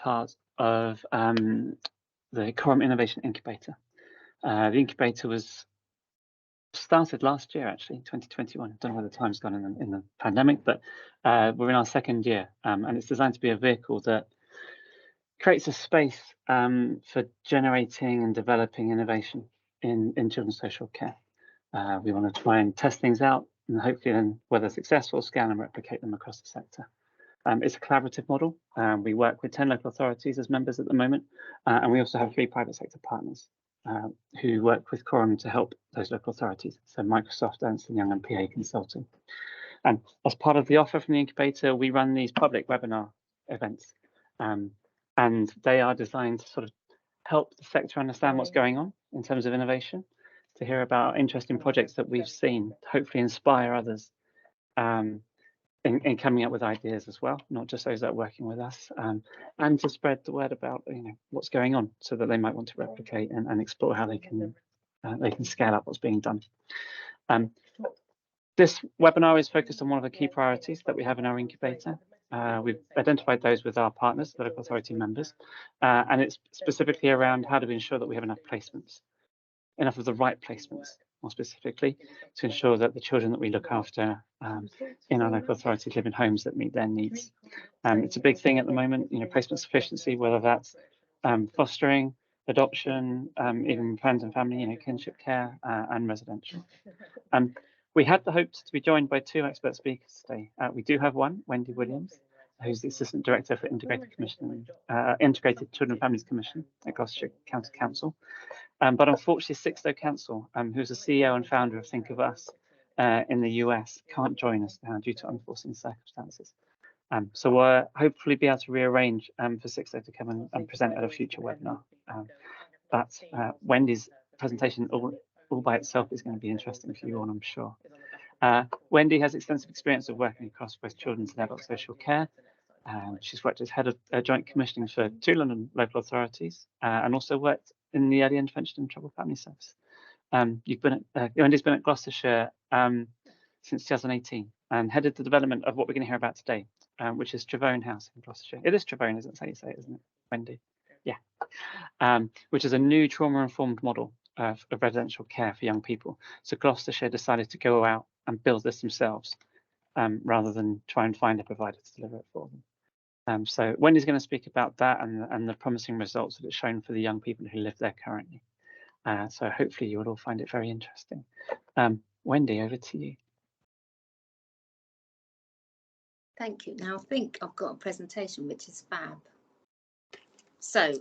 part of the Coram Innovation Incubator. The incubator was started last year, actually, 2021. I don't know where the time's gone in the pandemic, but we're in our second year, and it's designed to be a vehicle that creates a space for generating and developing innovation in children's social care. We want to try and test things out, and hopefully then, whether successful, scale and replicate them across the sector. It's a collaborative model. We work with 10 local authorities as members at the moment, and we also have 3 private sector partners who work with Coram to help those local authorities. So Microsoft, Ernst & Young and PA Consulting. And as part of the offer from the incubator, we run these public webinar events, and they are designed to sort of help the sector understand what's going on in terms of innovation, to hear about interesting projects that we've seen, to hopefully inspire others in coming up with ideas as well, not just those that are working with us, and to spread the word about what's going on, so that they might want to replicate and explore how they can scale up what's being done. This webinar is focused on one of the key priorities that we have in our incubator. We've identified those with our partners, the local authority members, and it's specifically around how do we ensure that we have enough placements, enough of the right placements, more specifically, to ensure that the children that we look after in our local authorities live in homes that meet their needs. It's a big thing at the moment, placement sufficiency, whether that's fostering, adoption, even friends and family, kinship care, and residential. We had the hopes to be joined by 2 expert speakers today. We do have one, Wendy Williams, who's the Assistant Director for Integrated Children and Families Commission at Gloucestershire County Council. But unfortunately, Sixto Council, who's the CEO and founder of Think of Us in the US, can't join us now due to unforeseen circumstances. So we'll hopefully be able to rearrange for Sixto to come and present at a future webinar. But Wendy's presentation all by itself is going to be interesting for you all, I'm sure. Wendy has extensive experience of working across both children's and adult social care. She's worked as head of joint commissioning for 2 London local authorities, and also worked in the early intervention and troubled family service. Wendy's been at Gloucestershire since 2018 and headed the development of what we're going to hear about today, which is Trevone House in Gloucestershire. It is Trevone, isn't it? How you say it, isn't it, Wendy? Yeah. Which is a new trauma-informed model of residential care for young people. So Gloucestershire decided to go out and build this themselves, rather than try and find a provider to deliver it for them. So Wendy's going to speak about that and the promising results that it's shown for the young people who live there currently. So hopefully you will all find it very interesting. Wendy, over to you. Thank you. Now I think I've got a presentation which is fab. So,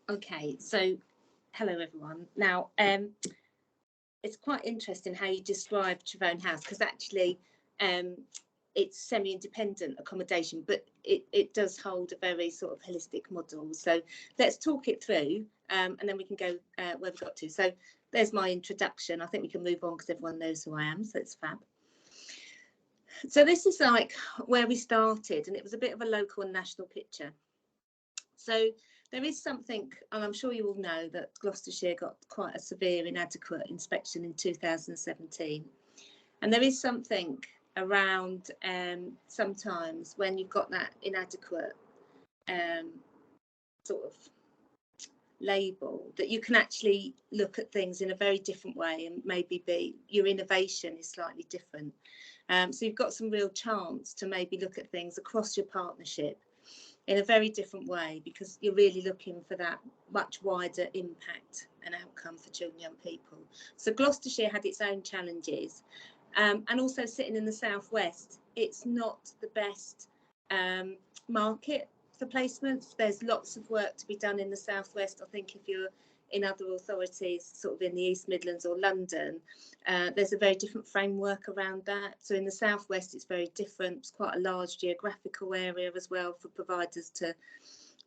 okay, so hello everyone. Now, it's quite interesting how you describe Trevone House, because actually it's semi-independent accommodation, but it does hold a very sort of holistic model. So let's talk it through, and then we can go where we've got to. So there's my introduction. I think we can move on because everyone knows who I am, so it's fab. So this is like where we started, and it was a bit of a local and national picture. So there is something, and I'm sure you all know, that Gloucestershire got quite a severe inadequate inspection in 2017. And there is something around sometimes when you've got that inadequate sort of label, that you can actually look at things in a very different way, and maybe your innovation is slightly different. So you've got some real chance to maybe look at things across your partnership in a very different way, because you're really looking for that much wider impact and outcome for children and young people. So Gloucestershire had its own challenges, and also sitting in the southwest, it's not the best market for placements. There's lots of work to be done in the southwest. I think if you're in other authorities, sort of in the East Midlands or London, there's a very different framework around that. So in the southwest, it's very different. It's quite a large geographical area as well for providers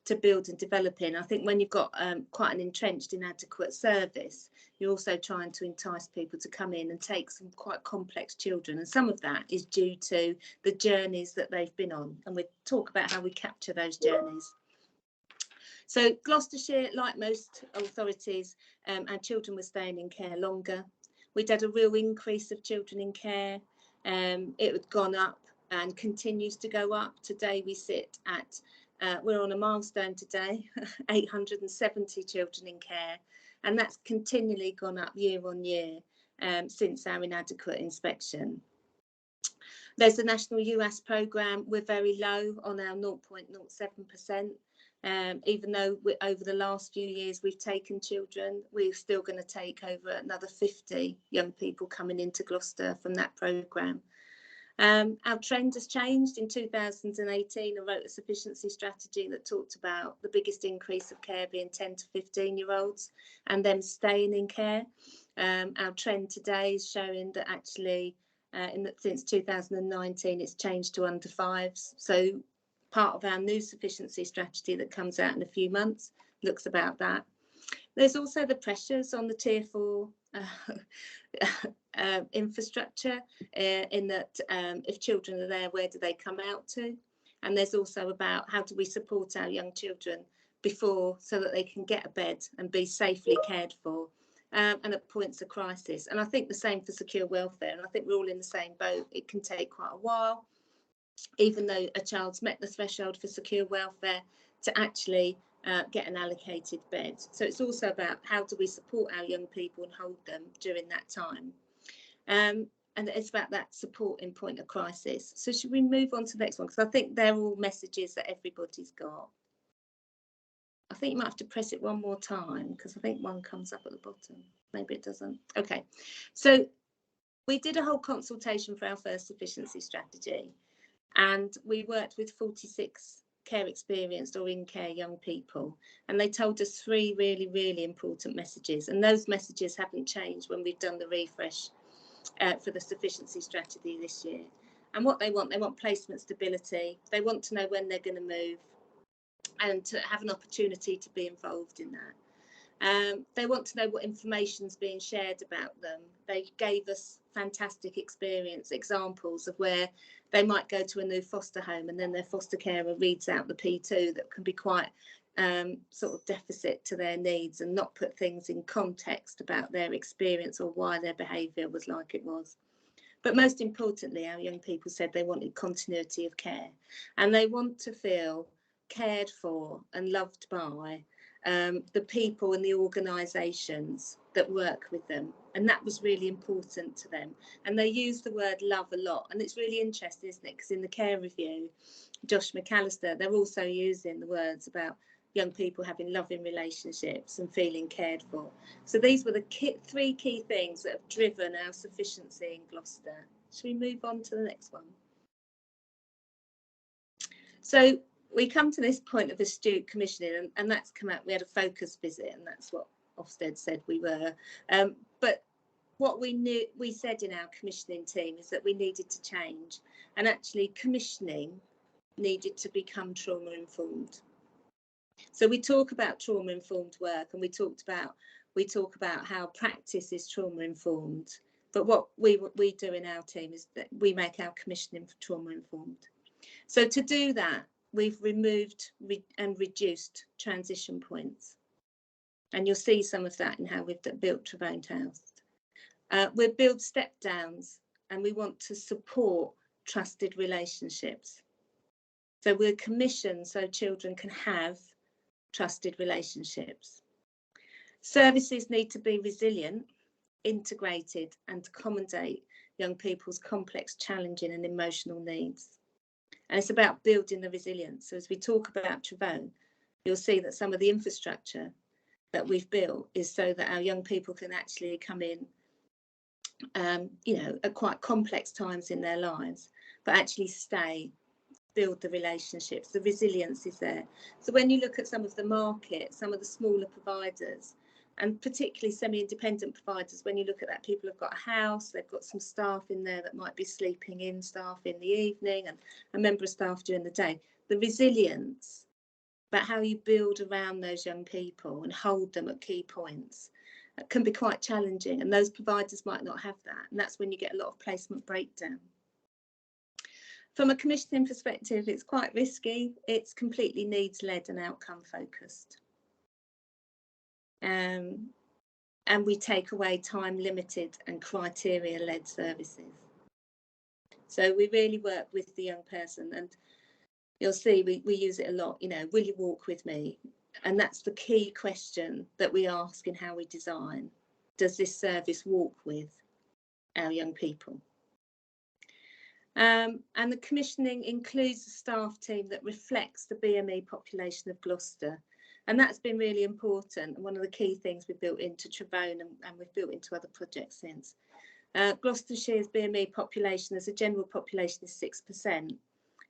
to build and develop in. I think when you've got quite an entrenched, inadequate service, you're also trying to entice people to come in and take some quite complex children. And some of that is due to the journeys that they've been on. And we'll talk about how we capture those journeys. So Gloucestershire, like most authorities, our children were staying in care longer. We'd had a real increase of children in care. It had gone up and continues to go up. Today we sit at We're on a milestone today, 870 children in care, and that's continually gone up year on year since our inadequate inspection. There's a national US programme. We're very low on our 0.07%. Even though over the last few years we've taken children, we're still going to take over another 50 young people coming into Gloucester from that programme. Our trend has changed. In 2018, I wrote a sufficiency strategy that talked about the biggest increase of care being 10 to 15-year-olds and them staying in care. Our trend today is showing that actually since 2019 it's changed to under 5s. So part of our new sufficiency strategy that comes out in a few months looks about that. There's also the pressures on the tier 4 infrastructure in that if children are there, where do they come out to? And there's also about how do we support our young children before so that they can get a bed and be safely cared for and at points of crisis. And I think the same for secure welfare, and I think we're all in the same boat. It can take quite a while, even though a child's met the threshold for secure welfare, to actually get an allocated bed. So it's also about how do we support our young people and hold them during that time. And it's about that support in point of crisis. So should we move on to the next one? Because I think they're all messages that everybody's got. I think you might have to press it one more time because I think one comes up at the bottom. Maybe it doesn't. Okay. So we did a whole consultation for our first sufficiency strategy, and we worked with 46 care experienced or in care young people, and they told us 3 really, really important messages, and those messages haven't changed when we've done the refresh for the sufficiency strategy this year. And what they want placement stability. They want to know when they're going to move and to have an opportunity to be involved in that. They want to know what information's being shared about them. They gave us fantastic examples of where they might go to a new foster home and then their foster carer reads out the P2 that can be quite sort of deficit to their needs and not put things in context about their experience or why their behaviour was like it was. But most importantly, our young people said they wanted continuity of care, and they want to feel cared for and loved by the people and the organisations that work with them, and that was really important to them. And they use the word love a lot, and it's really interesting, isn't it? Because in the care review, Josh McAllister, they're also using the words about young people having loving relationships and feeling cared for. So these were the 3 key things that have driven our sufficiency in Gloucester. Should we move on to the next one? So we come to this point of astute commissioning, and that's come out. We had a focus visit, and that's what Ofsted said we were. But what we said in our commissioning team is that we needed to change, and actually commissioning needed to become trauma informed. So we talk about trauma informed work, and we talk about how practice is trauma informed. But what we do in our team is that we make our commissioning trauma informed. So to do that, we've removed and reduced transition points. And you'll see some of that in how we've built Trevone House. We've built step downs, and we want to support trusted relationships. So we're commissioned so children can have trusted relationships. Services need to be resilient, integrated, and accommodate young people's complex, challenging and emotional needs. And it's about building the resilience. So as we talk about Trevone, you'll see that some of the infrastructure that we've built is so that our young people can actually come in, at quite complex times in their lives, but actually stay, build the relationships. The resilience is there. So when you look at some of the market, some of the smaller providers, and particularly semi-independent providers, when you look at that, people have got a house, they've got some staff in there that might be sleeping in, staff in the evening, and a member of staff during the day. The resilience, about how you build around those young people and hold them at key points, can be quite challenging, and those providers might not have that, and that's when you get a lot of placement breakdown. From a commissioning perspective, it's quite risky. It's completely needs-led and outcome-focused. And we take away time-limited and criteria-led services. So we really work with the young person, and You'll see we use it a lot, you know, will you walk with me? And that's the key question that we ask in how we design. Does this service walk with our young people? And the commissioning includes a staff team that reflects the BME population of Gloucester. And that's been really important. And one of the key things we built into Travone, and we've built into other projects since. Gloucestershire's BME population as a general population is 6%,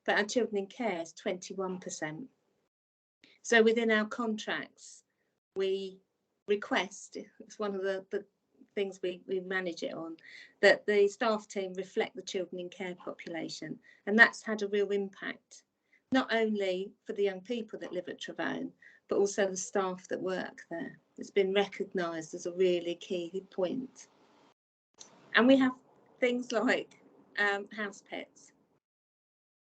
but our children in care is 21%. So within our contracts, we request, it's one of the things we manage it on, that the staff team reflect the children in care population. And that's had a real impact, not only for the young people that live at Travone, but also the staff that work there. It's been recognised as a really key point. And we have things like house pets.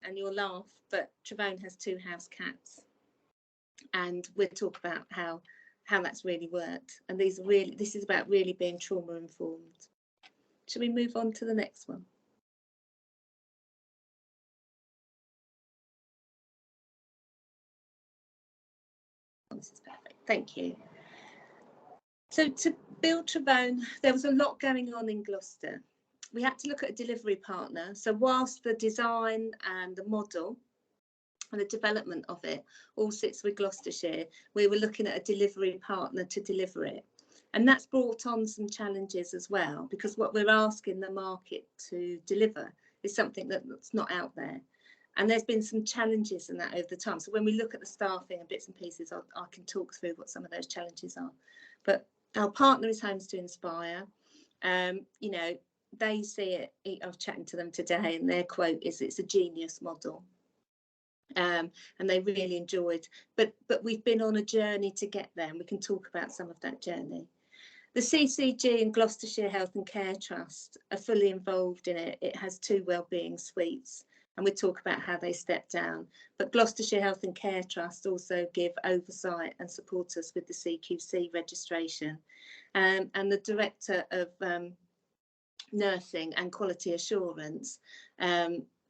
And you'll laugh, but Travone has 2 house cats. And we'll talk about how that's really worked. And this is about really being trauma informed. Shall we move on to the next one? This is perfect. Thank you. So to build Travone, there was a lot going on in Gloucester. We had to look at a delivery partner. So whilst the design and the model and the development of it all sits with Gloucestershire, we were looking at a delivery partner to deliver it. And that's brought on some challenges as well, because what we're asking the market to deliver is something that's not out there. And there's been some challenges in that over the time. So when we look at the staffing and bits and pieces, I can talk through what some of those challenges are. But our partner is Homes to Inspire. You know, they see it, I was chatting to them today, and their quote is, it's a genius model. And they really enjoyed, but we've been on a journey to get there, and we can talk about some of that journey. The CCG and Gloucestershire Health and Care Trust are fully involved in it. It has 2 wellbeing suites, and we talk about how they step down. But Gloucestershire Health and Care Trust also give oversight and support us with the CQC registration. And the Director of Nursing and Quality Assurance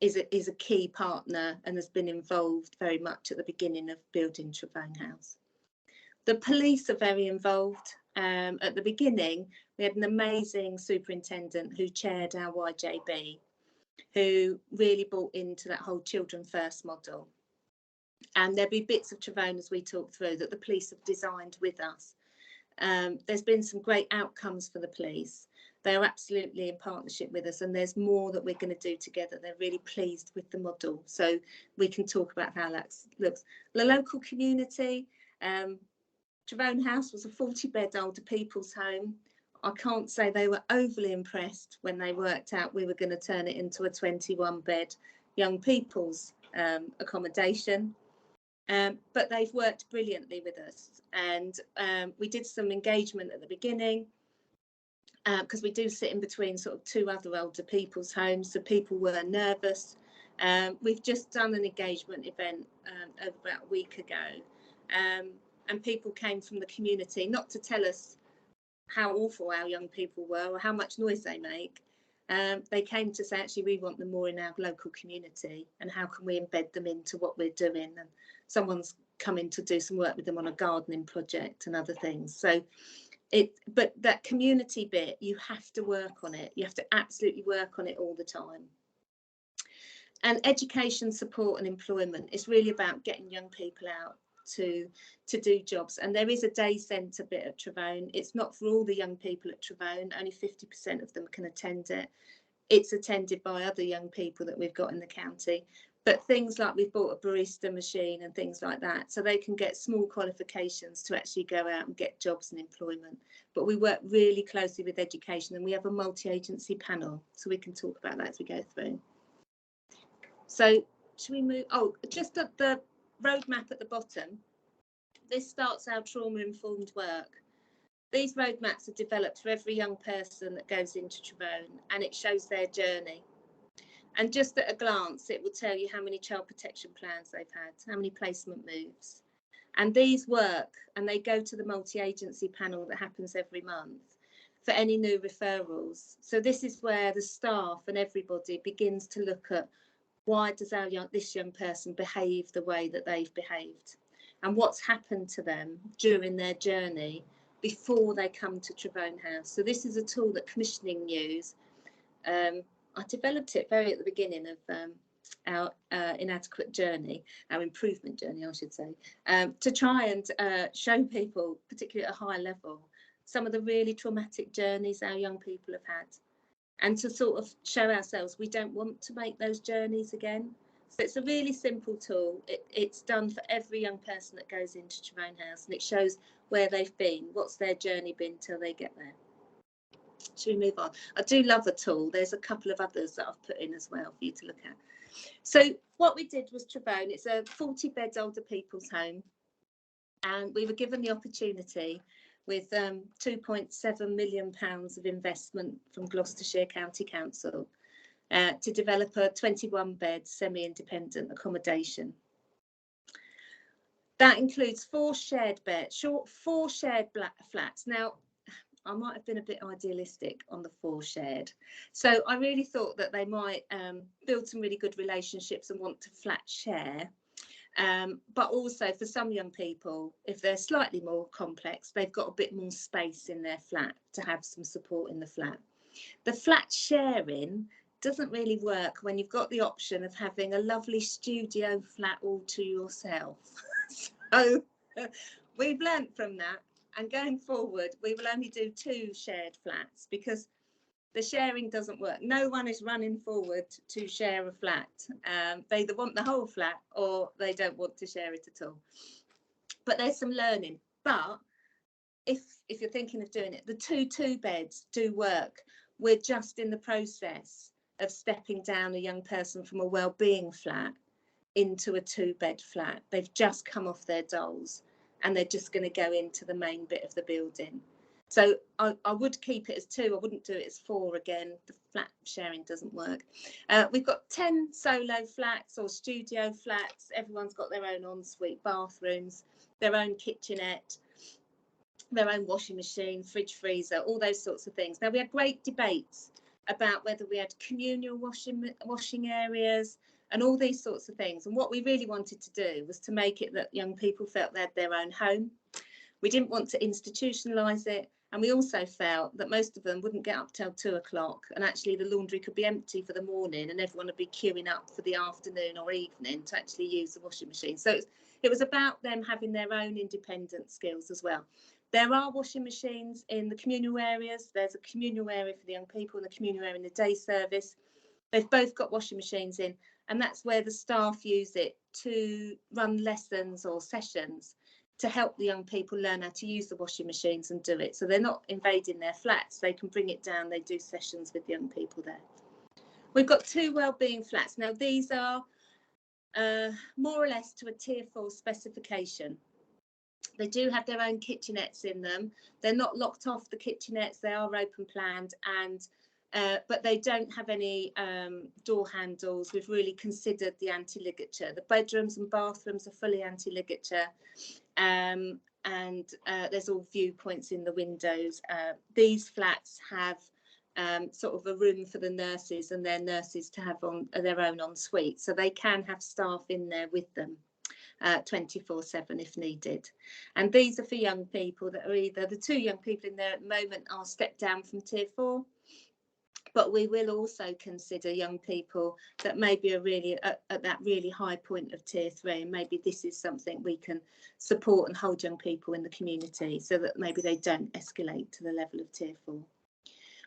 is a key partner and has been involved very much at the beginning of building Travone House. The police are very involved. At the beginning, we had an amazing superintendent who chaired our YJB, who really bought into that whole children first model. And there'll be bits of Travone as we talk through that the police have designed with us. There's been some great outcomes for the police. They're absolutely in partnership with us, and there's more that we're going to do together. They're really pleased with the model, so we can talk about how that looks. The local community, Travone House was a 40-bed older people's home. I can't say they were overly impressed when they worked out we were going to turn it into a 21-bed young people's accommodation. But they've worked brilliantly with us, and we did some engagement at the beginning, because we do sit in between sort of 2 other older people's homes, so people were nervous. We've just done an engagement event about a week ago, and people came from the community, not to tell us how awful our young people were or how much noise they make. They came to say, actually, we want them more in our local community, and how can we embed them into what we're doing? And someone's coming to do some work with them on a gardening project and other things. So but that community bit, you have to work on it. You have to absolutely work on it all the time. And education, support and employment is really about getting young people out to do jobs. And there is a day centre bit at Travone. It's not for all the young people at Travone. Only 50% of them can attend it. It's attended by other young people that we've got in the county. But things like we've bought a barista machine and things like that, so they can get small qualifications to actually go out and get jobs and employment. But we work really closely with education, and we have a multi-agency panel, so we can talk about that as we go through. So should we move? Oh, just at the roadmap at the bottom, this starts our trauma-informed work. These roadmaps are developed for every young person that goes into Travone, and it shows their journey. And just at a glance, it will tell you how many child protection plans they've had, how many placement moves. And these work, and they go to the multi-agency panel that happens every month for any new referrals. So this is where the staff and everybody begins to look at why does this young person behave the way that they've behaved, and what's happened to them during their journey before they come to Travone House. So this is a tool that commissioning use. I developed it very at the beginning of our inadequate journey, our improvement journey, I should say, to try and show people, particularly at a high level, some of the really traumatic journeys our young people have had, and to sort of show ourselves we don't want to make those journeys again. So it's a really simple tool. It's done for every young person that goes into Travone House, and it shows where they've been, what's their journey been till they get there. Should we move on? I do love a tool. There's a couple of others that I've put in as well for you to look at. So what we did was Travone, it's a 40-bed older people's home, and we were given the opportunity with £2.7 million of investment from Gloucestershire County Council to develop a 21-bed semi-independent accommodation. That includes 4 shared flats. Now, I might have been a bit idealistic on the 4 shared. So I really thought that they might build some really good relationships and want to flat share. But also for some young people, if they're slightly more complex, they've got a bit more space in their flat to have some support in the flat. The flat sharing doesn't really work when you've got the option of having a lovely studio flat all to yourself. So we've learnt from that. And going forward, we will only do 2 shared flats because the sharing doesn't work. No one is running forward to share a flat. They either want the whole flat or they don't want to share it at all. But there's some learning. But if you're thinking of doing it, the 2 beds do work. We're just in the process of stepping down a young person from a wellbeing flat into a 2-bed flat. They've just come off their doles, and they're just going to go into the main bit of the building. So I would keep it as 2. I wouldn't do it as 4 again. The flat sharing doesn't work. We've got 10 solo flats or studio flats. Everyone's got their own ensuite bathrooms, their own kitchenette, their own washing machine, fridge, freezer, all those sorts of things. Now, we had great debates about whether we had communal washing areas and all these sorts of things. And what we really wanted to do was to make it that young people felt they had their own home. We didn't want to institutionalise it. And we also felt that most of them wouldn't get up till 2 o'clock, and actually the laundry could be empty for the morning and everyone would be queuing up for the afternoon or evening to actually use the washing machine. So it was about them having their own independent skills as well. There are washing machines in the communal areas. There's a communal area for the young people and the communal area in the day service. They've both got washing machines in, and that's where the staff use it to run lessons or sessions to help the young people learn how to use the washing machines and do it. So they're not invading their flats. They can bring it down. They do sessions with young people there. We've got 2 wellbeing flats. Now, these are more or less to a tier 4 specification. They do have their own kitchenettes in them. They're not locked off, the kitchenettes. They are open planned, and but they don't have any door handles. We've really considered the anti-ligature. The bedrooms and bathrooms are fully anti-ligature, and there's all viewpoints in the windows. These flats have sort of a room for the nurses and their nurses to have on their own ensuite, so they can have staff in there with them 24/7 if needed. And these are for young people that are either, the 2 young people in there at the moment are stepped down from tier 4, but we will also consider young people that maybe are really at that really high point of tier 3, and maybe this is something we can support and hold young people in the community so that maybe they don't escalate to the level of tier 4.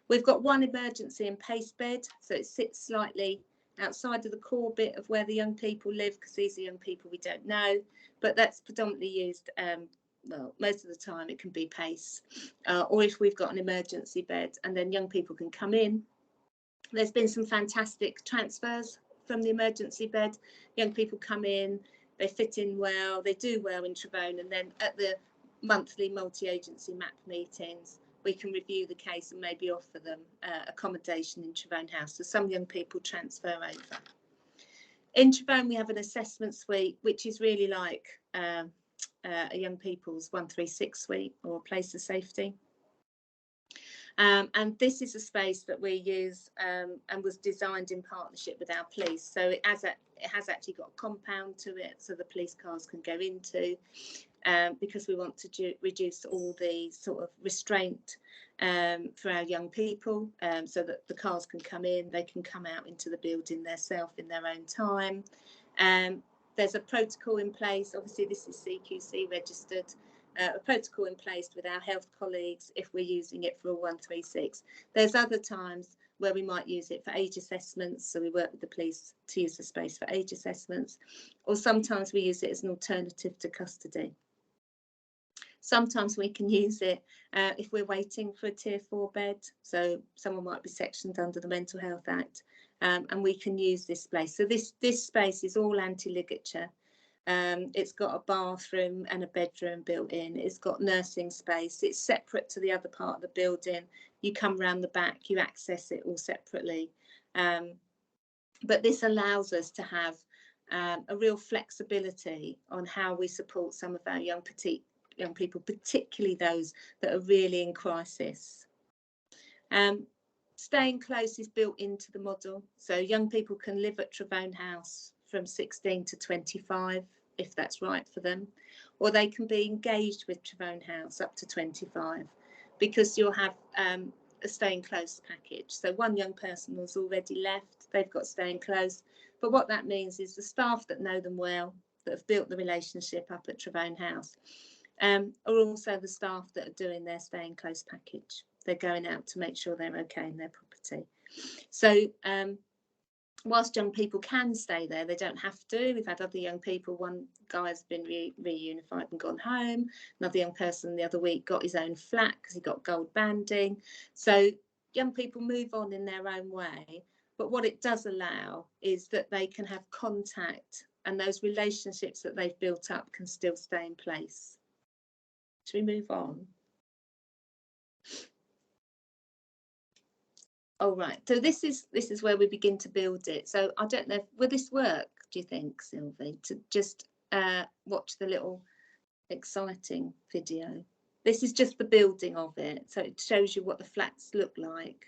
We've got 1 emergency and pace bed, so it sits slightly outside of the core bit of where the young people live, because these are young people we don't know, but that's predominantly used, well, most of the time it can be pace, or if we've got an emergency bed, and then young people can come in. There's been some fantastic transfers from the emergency bed. Young people come in, they fit in well, they do well in Travone, and then at the monthly multi-agency MAP meetings, we can review the case and maybe offer them accommodation in Travone House. So some young people transfer over. In Travone, we have an assessment suite, which is really like a young people's 136 suite or place of safety. And this is a space that we use and was designed in partnership with our police. So it has actually got a compound to it, so the police cars can go into, because we want to reduce all the sort of restraint for our young people, so that the cars can come in, they can come out into the building themselves in their own time. There's a protocol in place. Obviously, this is CQC registered. A protocol in place with our health colleagues if we're using it for a 136. There's other times where we might use it for age assessments, so we work with the police to use the space for age assessments, or sometimes we use it as an alternative to custody. Sometimes we can use it if we're waiting for a tier 4 bed, so someone might be sectioned under the Mental Health Act, and we can use this space. So this space is all anti-ligature. It's got a bathroom and a bedroom built in. It's got nursing space. It's separate to the other part of the building. You come round the back, you access it all separately. But this allows us to have a real flexibility on how we support some of our young people, particularly those that are really in crisis. Staying close is built into the model. So young people can live at Travone House from 16 to 25, if that's right for them, or they can be engaged with Travone House up to 25, because you'll have a staying close package. So one young person has already left, they've got staying close, but what that means is the staff that know them well, that have built the relationship up at Travone House, are also the staff that are doing their staying close package. They're going out to make sure they're okay in their property. So whilst young people can stay there, they don't have to. We've had other young people. One guy's been reunified and gone home. Another young person the other week got his own flat because he got gold banding. So young people move on in their own way. But what it does allow is that they can have contact, and those relationships that they've built up can still stay in place. Should we move on? Oh, right. So this is where we begin to build it. So I don't know, will this work, do you think, Sylvie, to just watch the little exciting video? This is just the building of it. So it shows you what the flats look like.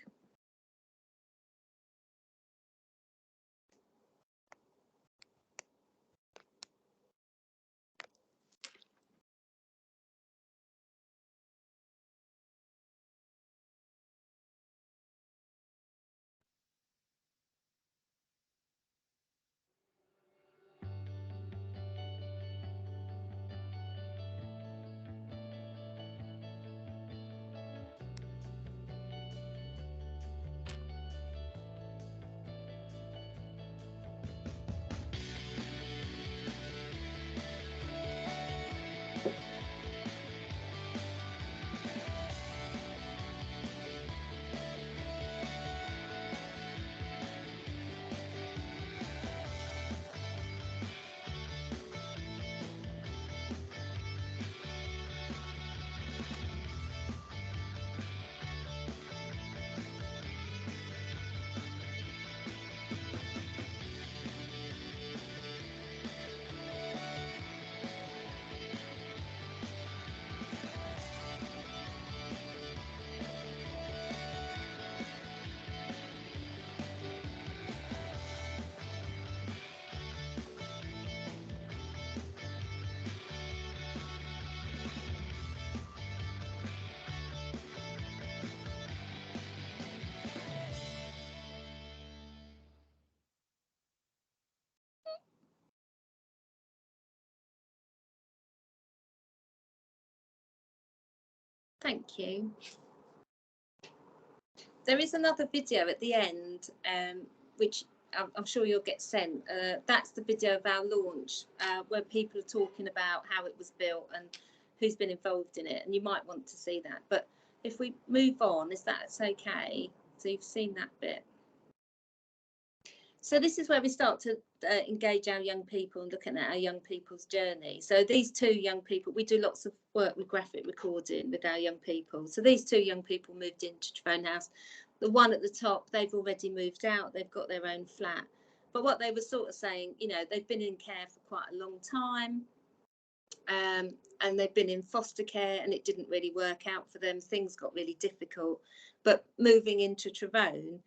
Thank you. There is another video at the end, which I'm sure you'll get sent. That's the video of our launch, where people are talking about how it was built and who's been involved in it, and you might want to see that. But if we move on, is that okay? So you've seen that bit. So this is where we start to engage our young people and looking at our young people's journey. So these two young people, we do lots of work with graphic recording with our young people. So these two young people moved into Travone House. The one at the top, they've already moved out, they've got their own flat. But what they were sort of saying, you know, they've been in care for quite a long time. and they've been in foster care and it didn't really work out for them. Things got really difficult, but moving into Tyrone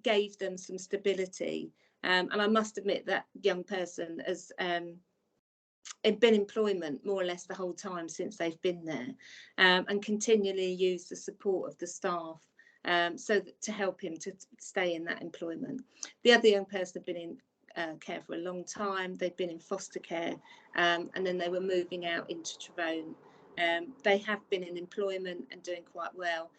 gave them some stability. And I must admit that young person has been employment more or less the whole time since they've been there, and continually used the support of the staff so that, to help him to stay in that employment. The other young person had been in care for a long time. They'd been in foster care, and then they were moving out into Tyrone. They have been in employment and doing quite well.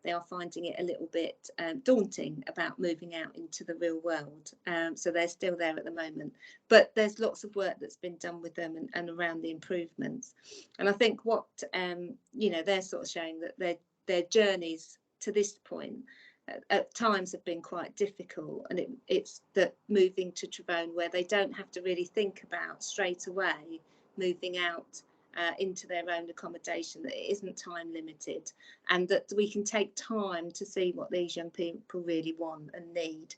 They are finding it a little bit daunting about moving out into the real world. So they're still there at the moment, but there's lots of work that's been done with them and around the improvements. And I think what you know, they're sort of showing that their journeys to this point at times have been quite difficult, and it's that moving to Tyrone, where they don't have to really think about straight away moving out into their own accommodation, that it isn't time limited, and that we can take time to see what these young people really want and need.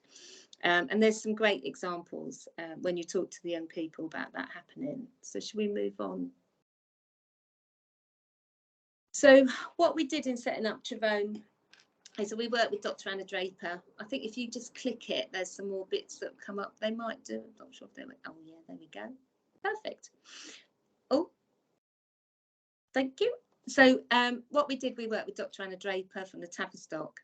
And there's some great examples when you talk to the young people about that happening. So should we move on? So what we did in setting up Tyrone, so we worked with Dr. Anna Draper. I think if you just click it, there's some more bits that come up. They might do. I'm not sure if they were. Oh yeah, there we go. Perfect. Oh, thank you. So what we did, we worked with Dr. Anna Draper from the Tavistock,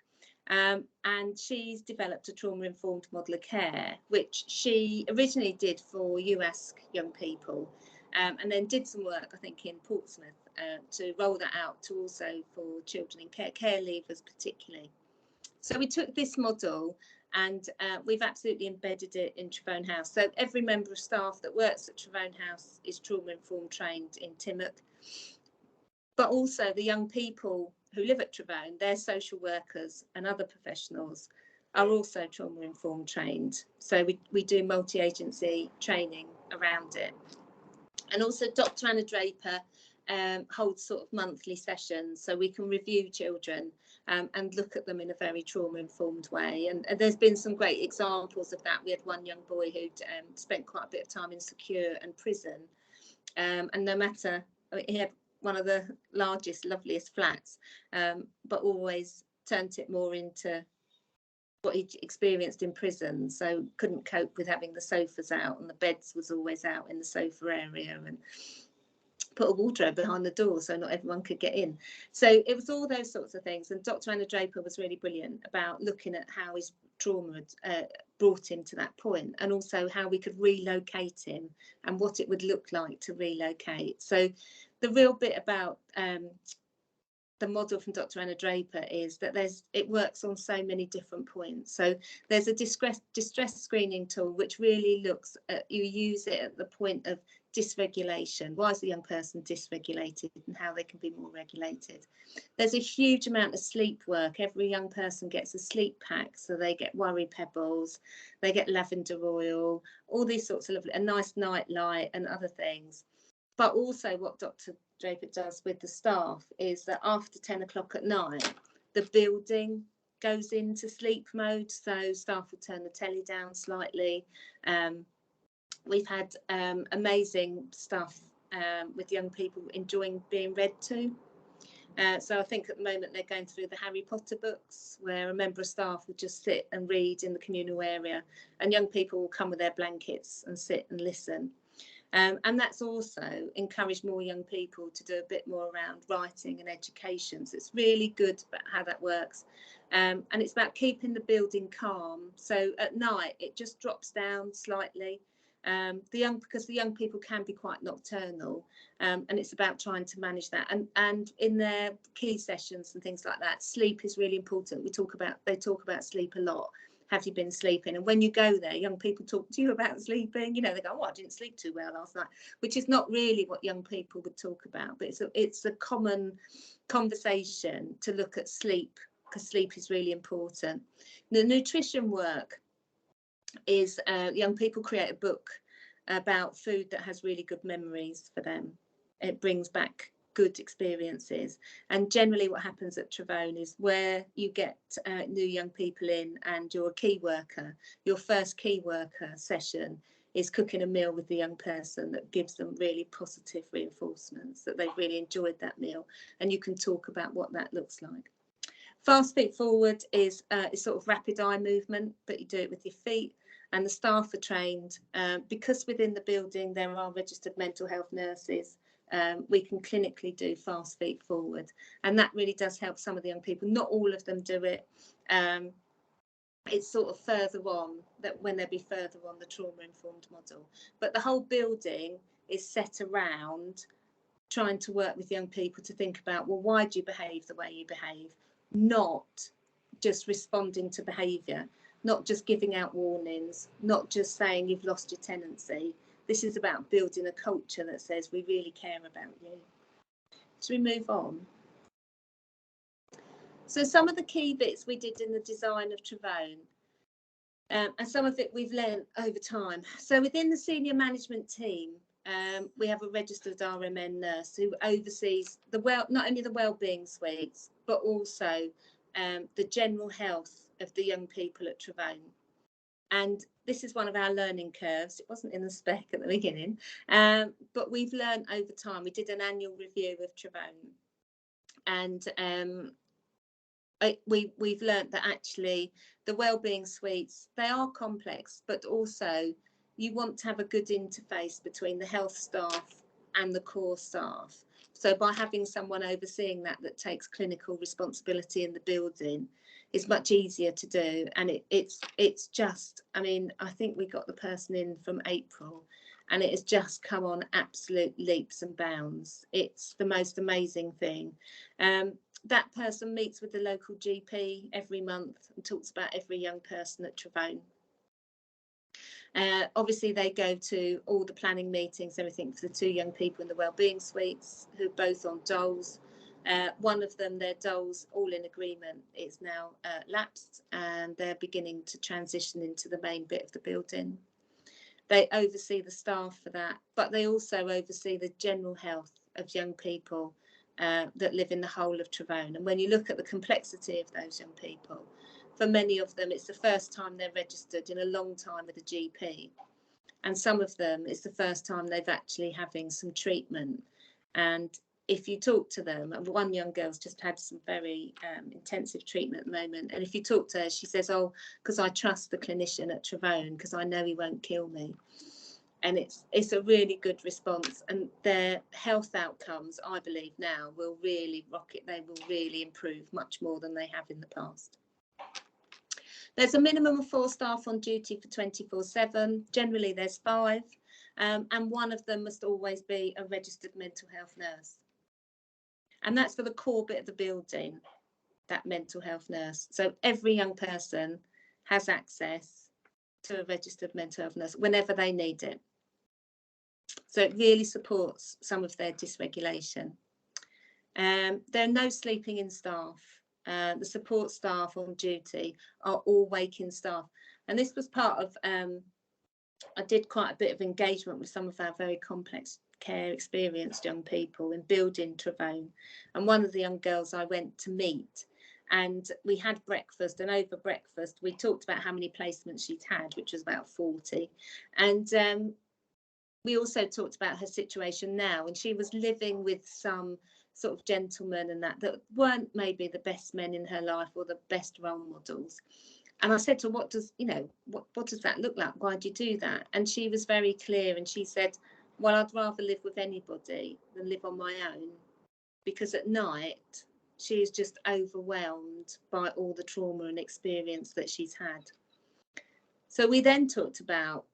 and she's developed a trauma-informed model of care, which she originally did for US young people, and then did some work, I think, in Portsmouth to roll that out to also for children in care leavers particularly. So we took this model and we've absolutely embedded it in Tyrone House. So every member of staff that works at Tyrone House is trauma-informed trained in TIMOC, but also the young people who live at Tyrone, their social workers and other professionals are also trauma-informed trained. So we do multi-agency training around it. And also Dr. Anna Draper holds sort of monthly sessions, so we can review children and look at them in a very trauma-informed way. And there's been some great examples of that. We had one young boy who'd spent quite a bit of time in secure and prison, and no matter, I mean, he had one of the largest, loveliest flats, but always turned it more into what he experienced in prison, so couldn't cope with having the sofas out, and the beds was always out in the sofa area, and put a wardrobe behind the door so not everyone could get in. So it was all those sorts of things, and Dr. Anna Draper was really brilliant about looking at how his trauma had brought him to that point, and also how we could relocate him and what it would look like to relocate. So the real bit about the model from Dr. Anna Draper is that it works on so many different points. So there's a distress screening tool which really looks at, you use it at the point of dysregulation. Why is the young person dysregulated and how they can be more regulated? There's a huge amount of sleep work. Every young person gets a sleep pack, so they get worry pebbles, they get lavender oil, all these sorts of lovely, a nice night light and other things. But also what Dr. Draper does with the staff is that after 10 o'clock at night, the building goes into sleep mode, so staff will turn the telly down slightly. We've had amazing stuff with young people enjoying being read to. So I think at the moment they're going through the Harry Potter books, where a member of staff will just sit and read in the communal area, and young people will come with their blankets and sit and listen. And that's also encouraged more young people to do a bit more around writing and education. So it's really good about how that works. And it's about keeping the building calm. So at night, it just drops down slightly. Because the young people can be quite nocturnal, and it's about trying to manage that. And in their key sessions and things like that, sleep is really important. They talk about sleep a lot. Have you been sleeping? And when you go there, young people talk to you about sleeping. You know, they go, "Oh, I didn't sleep too well last night," which is not really what young people would talk about. But it's a common conversation to look at sleep, because sleep is really important. The nutrition work is young people create a book about food that has really good memories for them. It brings back good experiences, and generally what happens at Tyrone is where you get new young people in and you're a key worker, your first key worker session is cooking a meal with the young person that gives them really positive reinforcements that they've really enjoyed that meal, and you can talk about what that looks like. Fast feet forward is sort of rapid eye movement, but you do it with your feet, and the staff are trained. Because within the building there are registered mental health nurses, we can clinically do fast feet forward, and that really does help some of the young people. Not all of them do it. It's sort of further on, that when they'll be further on the trauma-informed model. But the whole building is set around trying to work with young people to think about, well, why do you behave the way you behave? Not just responding to behaviour, not just giving out warnings, not just saying you've lost your tenancy. This is about building a culture that says we really care about you. Should we move on? So some of the key bits we did in the design of Trevone, and some of it we've learned over time. So within the senior management team, we have a registered RMN nurse who oversees not only the wellbeing suites, but also the general health of the young people at Trevone. And this is one of our learning curves. It wasn't in the spec at the beginning, but we've learned over time. We did an annual review of Trevone, and we've learnt that actually the wellbeing suites, they are complex, but also you want to have a good interface between the health staff and the core staff. So by having someone overseeing that takes clinical responsibility in the building, it's much easier to do. And it's just, I mean, I think we got the person in from April, and it has just come on absolute leaps and bounds. It's the most amazing thing. That person meets with the local GP every month and talks about every young person at Trevone. Obviously, they go to all the planning meetings, everything for the two young people in the wellbeing suites who are both on doles. One of them, their doles, all in agreement, is now lapsed, and they're beginning to transition into the main bit of the building. They oversee the staff for that, but they also oversee the general health of young people that live in the whole of Trevone. And when you look at the complexity of those young people, for many of them, it's the first time they're registered in a long time with a GP. And some of them, it's the first time they've actually having some treatment. And if you talk to them, and one young girl's just had some very intensive treatment at the moment, and if you talk to her, she says, oh, because I trust the clinician at Trevone, because I know he won't kill me. And it's a really good response, and their health outcomes, I believe now, will really rocket. They will really improve much more than they have in the past. There's a minimum of 4 staff on duty for 24/7. Generally there's 5, and one of them must always be a registered mental health nurse, and that's for the core bit of the building, that mental health nurse. So every young person has access to a registered mental health nurse whenever they need it. So it really supports some of their dysregulation. There are no sleeping in staff. The support staff on duty are all waking staff. And this was part of, I did quite a bit of engagement with some of our very complex care experienced young people in building Trevone. And one of the young girls I went to meet, and we had breakfast, and over breakfast we talked about how many placements she'd had, which was about 40. And we also talked about her situation now, and she was living with some sort of gentlemen and that weren't maybe the best men in her life or the best role models. And I said to her, what does that look like? Why do you do that? And she was very clear, and she said, well, I'd rather live with anybody than live on my own, because at night she is just overwhelmed by all the trauma and experience that she's had. So we then talked about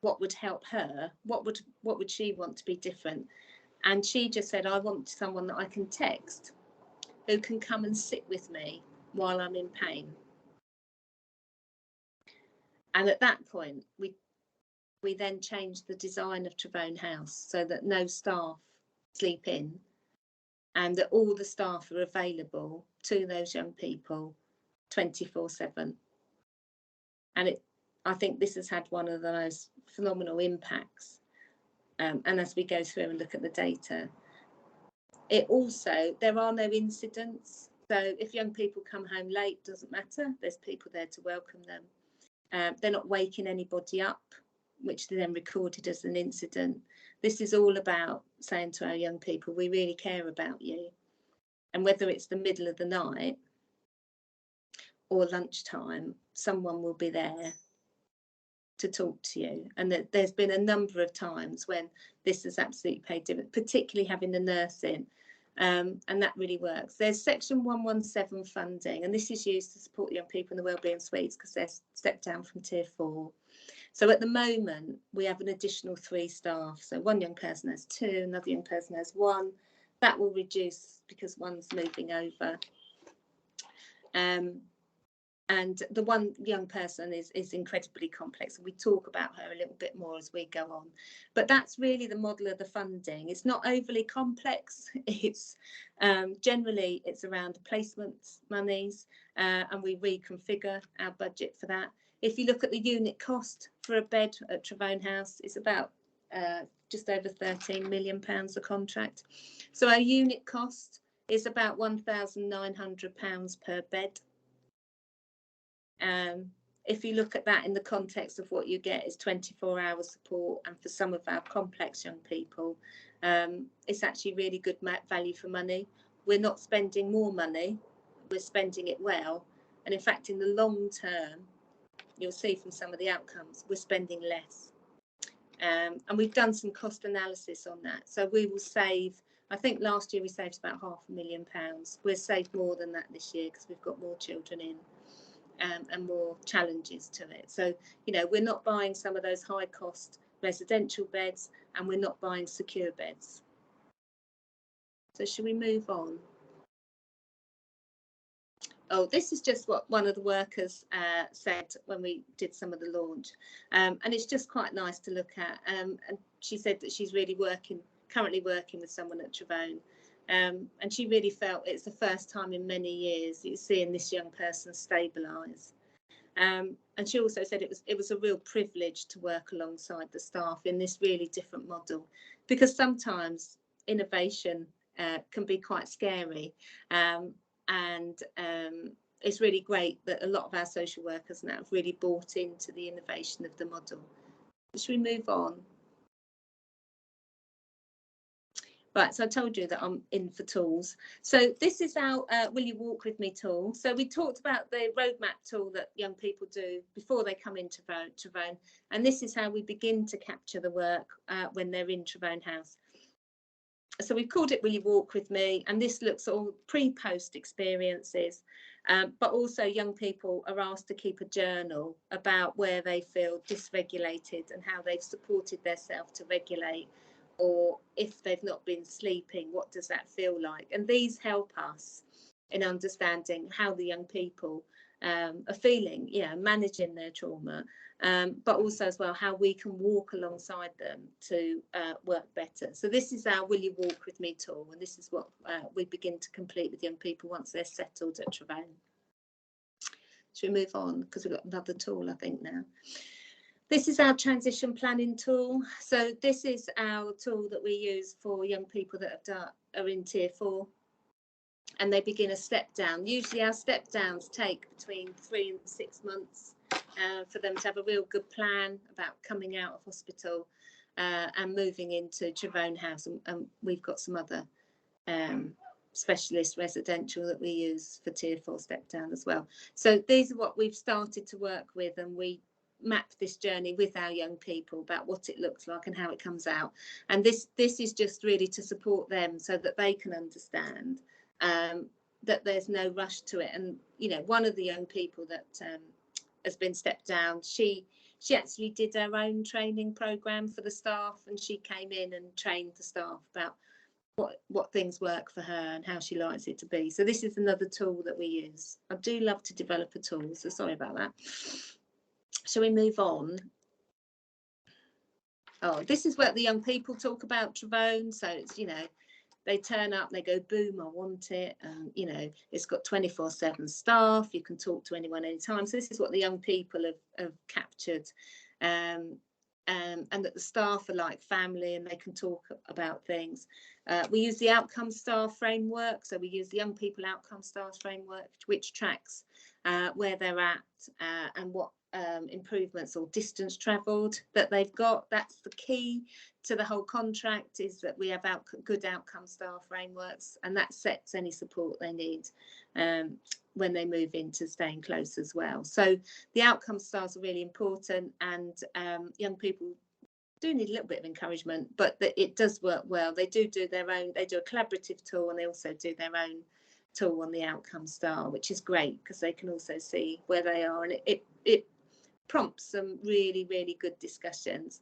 what would help her, what would she want to be different. And she just said, I want someone that I can text, who can come and sit with me while I'm in pain. And at that point, we then changed the design of Trevone House so that no staff sleep in, and that all the staff are available to those young people 24/7. And I think this has had one of the most phenomenal impacts. And as we go through and look at the data, there are no incidents. So if young people come home late, doesn't matter. There's people there to welcome them. They're not waking anybody up. which they then recorded as an incident. This is all about saying to our young people, we really care about you. And whether it's the middle of the night or lunchtime, someone will be there to talk to you. And that there's been a number of times when this has absolutely paid dividends, particularly having the nurse in. And that really works. There's section 117 funding, and this is used to support young people in the wellbeing suites because they're stepped down from tier 4. So at the moment, we have an additional 3 staff. So one young person has 2, another young person has 1. That will reduce because one's moving over. And the one young person is incredibly complex. And we talk about her a little bit more as we go on. But that's really the model of the funding. It's not overly complex. It's generally, it's around the placements monies, and we reconfigure our budget for that. If you look at the unit cost for a bed at Travone House, it's about just over £13 million a contract. So our unit cost is about £1,900 per bed. If you look at that in the context of what you get is 24-hour support, and for some of our complex young people, it's actually really good value for money. We're not spending more money, we're spending it well, and in fact in the long term, you'll see from some of the outcomes, we're spending less. And we've done some cost analysis on that, so we will save, I think last year we saved about £500,000. We'll save more than that this year because we've got more children in. And more challenges to it. So, you know, we're not buying some of those high cost residential beds, and we're not buying secure beds. So should we move on? Oh, this is just what one of the workers said when we did some of the launch. And it's just quite nice to look at. And she said that she's really currently working with someone at Travone. And she really felt it's the first time in many years you're seeing this young person stabilise. And she also said it was a real privilege to work alongside the staff in this really different model, because sometimes innovation can be quite scary. And it's really great that a lot of our social workers now have really bought into the innovation of the model. Should we move on? Right, so I told you that I'm in for tools. So this is our Will You Walk With Me tool. So we talked about the roadmap tool that young people do before they come into Travone. And this is how we begin to capture the work when they're in Travone House. So we've called it Will You Walk With Me? And this looks at all pre-post experiences. But also young people are asked to keep a journal about where they feel dysregulated and how they've supported themselves to regulate. Or if they've not been sleeping, what does that feel like? And these help us in understanding how the young people are feeling, managing their trauma, but also as well how we can walk alongside them to work better. So this is our Will You Walk With Me tool, and this is what we begin to complete with young people once they're settled at Travone. Should we move on? Because we've got another tool, I think, now. This is our transition planning tool. So this is our tool that we use for young people that are in tier 4, and they begin a step down. Usually our step downs take between 3 and 6 months for them to have a real good plan about coming out of hospital and moving into Travone House. And we've got some other specialist residential that we use for tier 4 step down as well. So these are what we've started to work with, and we map this journey with our young people about what it looks like and how it comes out. And this is just really to support them so that they can understand that there's no rush to it. And one of the young people that has been stepped down, she actually did her own training program for the staff, and she came in and trained the staff about what things work for her and how she likes it to be. So this is another tool that we use. I do love to develop a tool, so sorry about that. Shall we move on? Oh, this is what the young people talk about Travone. So it's, they turn up, they go, boom, I want it. It's got 24/7 staff. You can talk to anyone anytime. So this is what the young people have captured. And that the staff are like family and they can talk about things. We use the outcome star framework. So we use the young people outcome stars framework, which tracks where they're at and what improvements or distance travelled that they've got. That's the key to the whole contract, is that we have good outcome star frameworks, and that sets any support they need when they move into staying close as well. So the outcome stars are really important, and young people do need a little bit of encouragement, but it does work well. They do their own, they do a collaborative tool, and they also do their own tool on the outcome star, which is great because they can also see where they are, and it prompts some really, really good discussions.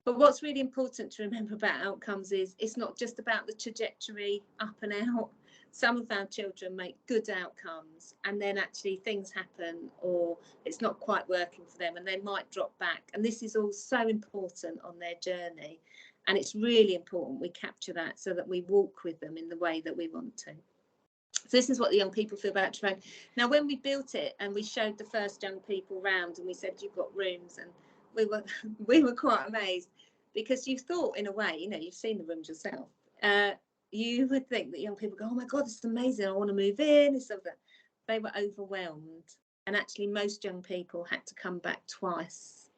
But what's really important to remember about outcomes is it's not just about the trajectory up and out. Some of our children make good outcomes, and then actually things happen, or it's not quite working for them, and they might drop back. And this is all so important on their journey. And it's really important we capture that so that we walk with them in the way that we want to. So this is what the young people feel about Trevone. Now, when we built it and we showed the first young people round and we said, you've got rooms, and we were quite amazed, because you thought, in a way, you know, you've seen the rooms yourself. You would think that young people go, oh my God, this is amazing, I want to move in, and stuff like that. They were overwhelmed. And actually most young people had to come back twice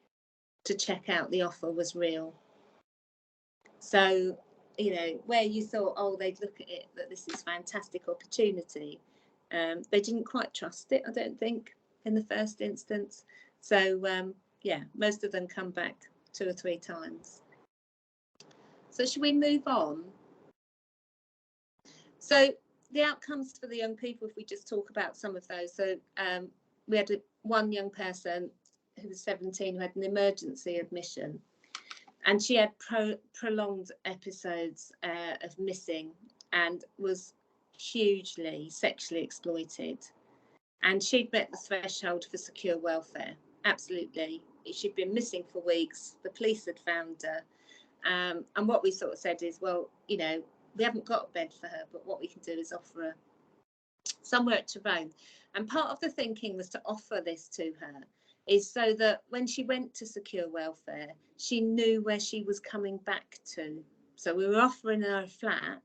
to check out the offer was real. So, you know, where you thought, oh, they'd look at it, that this is fantastic opportunity, they didn't quite trust it, I don't think, in the first instance. So, yeah, most of them come back 2 or 3 times. So should we move on? So the outcomes for the young people, if we just talk about some of those. So we had one young person who was 17 who had an emergency admission, and she had prolonged episodes of missing and was hugely sexually exploited. And she'd met the threshold for secure welfare, absolutely. She'd been missing for weeks, the police had found her. And what we sort of said is, well, you know, we haven't got a bed for her, but what we can do is offer her somewhere at Trevone. And part of the thinking was to offer this to her is so that when she went to secure welfare, she knew where she was coming back to. So we were offering her a flat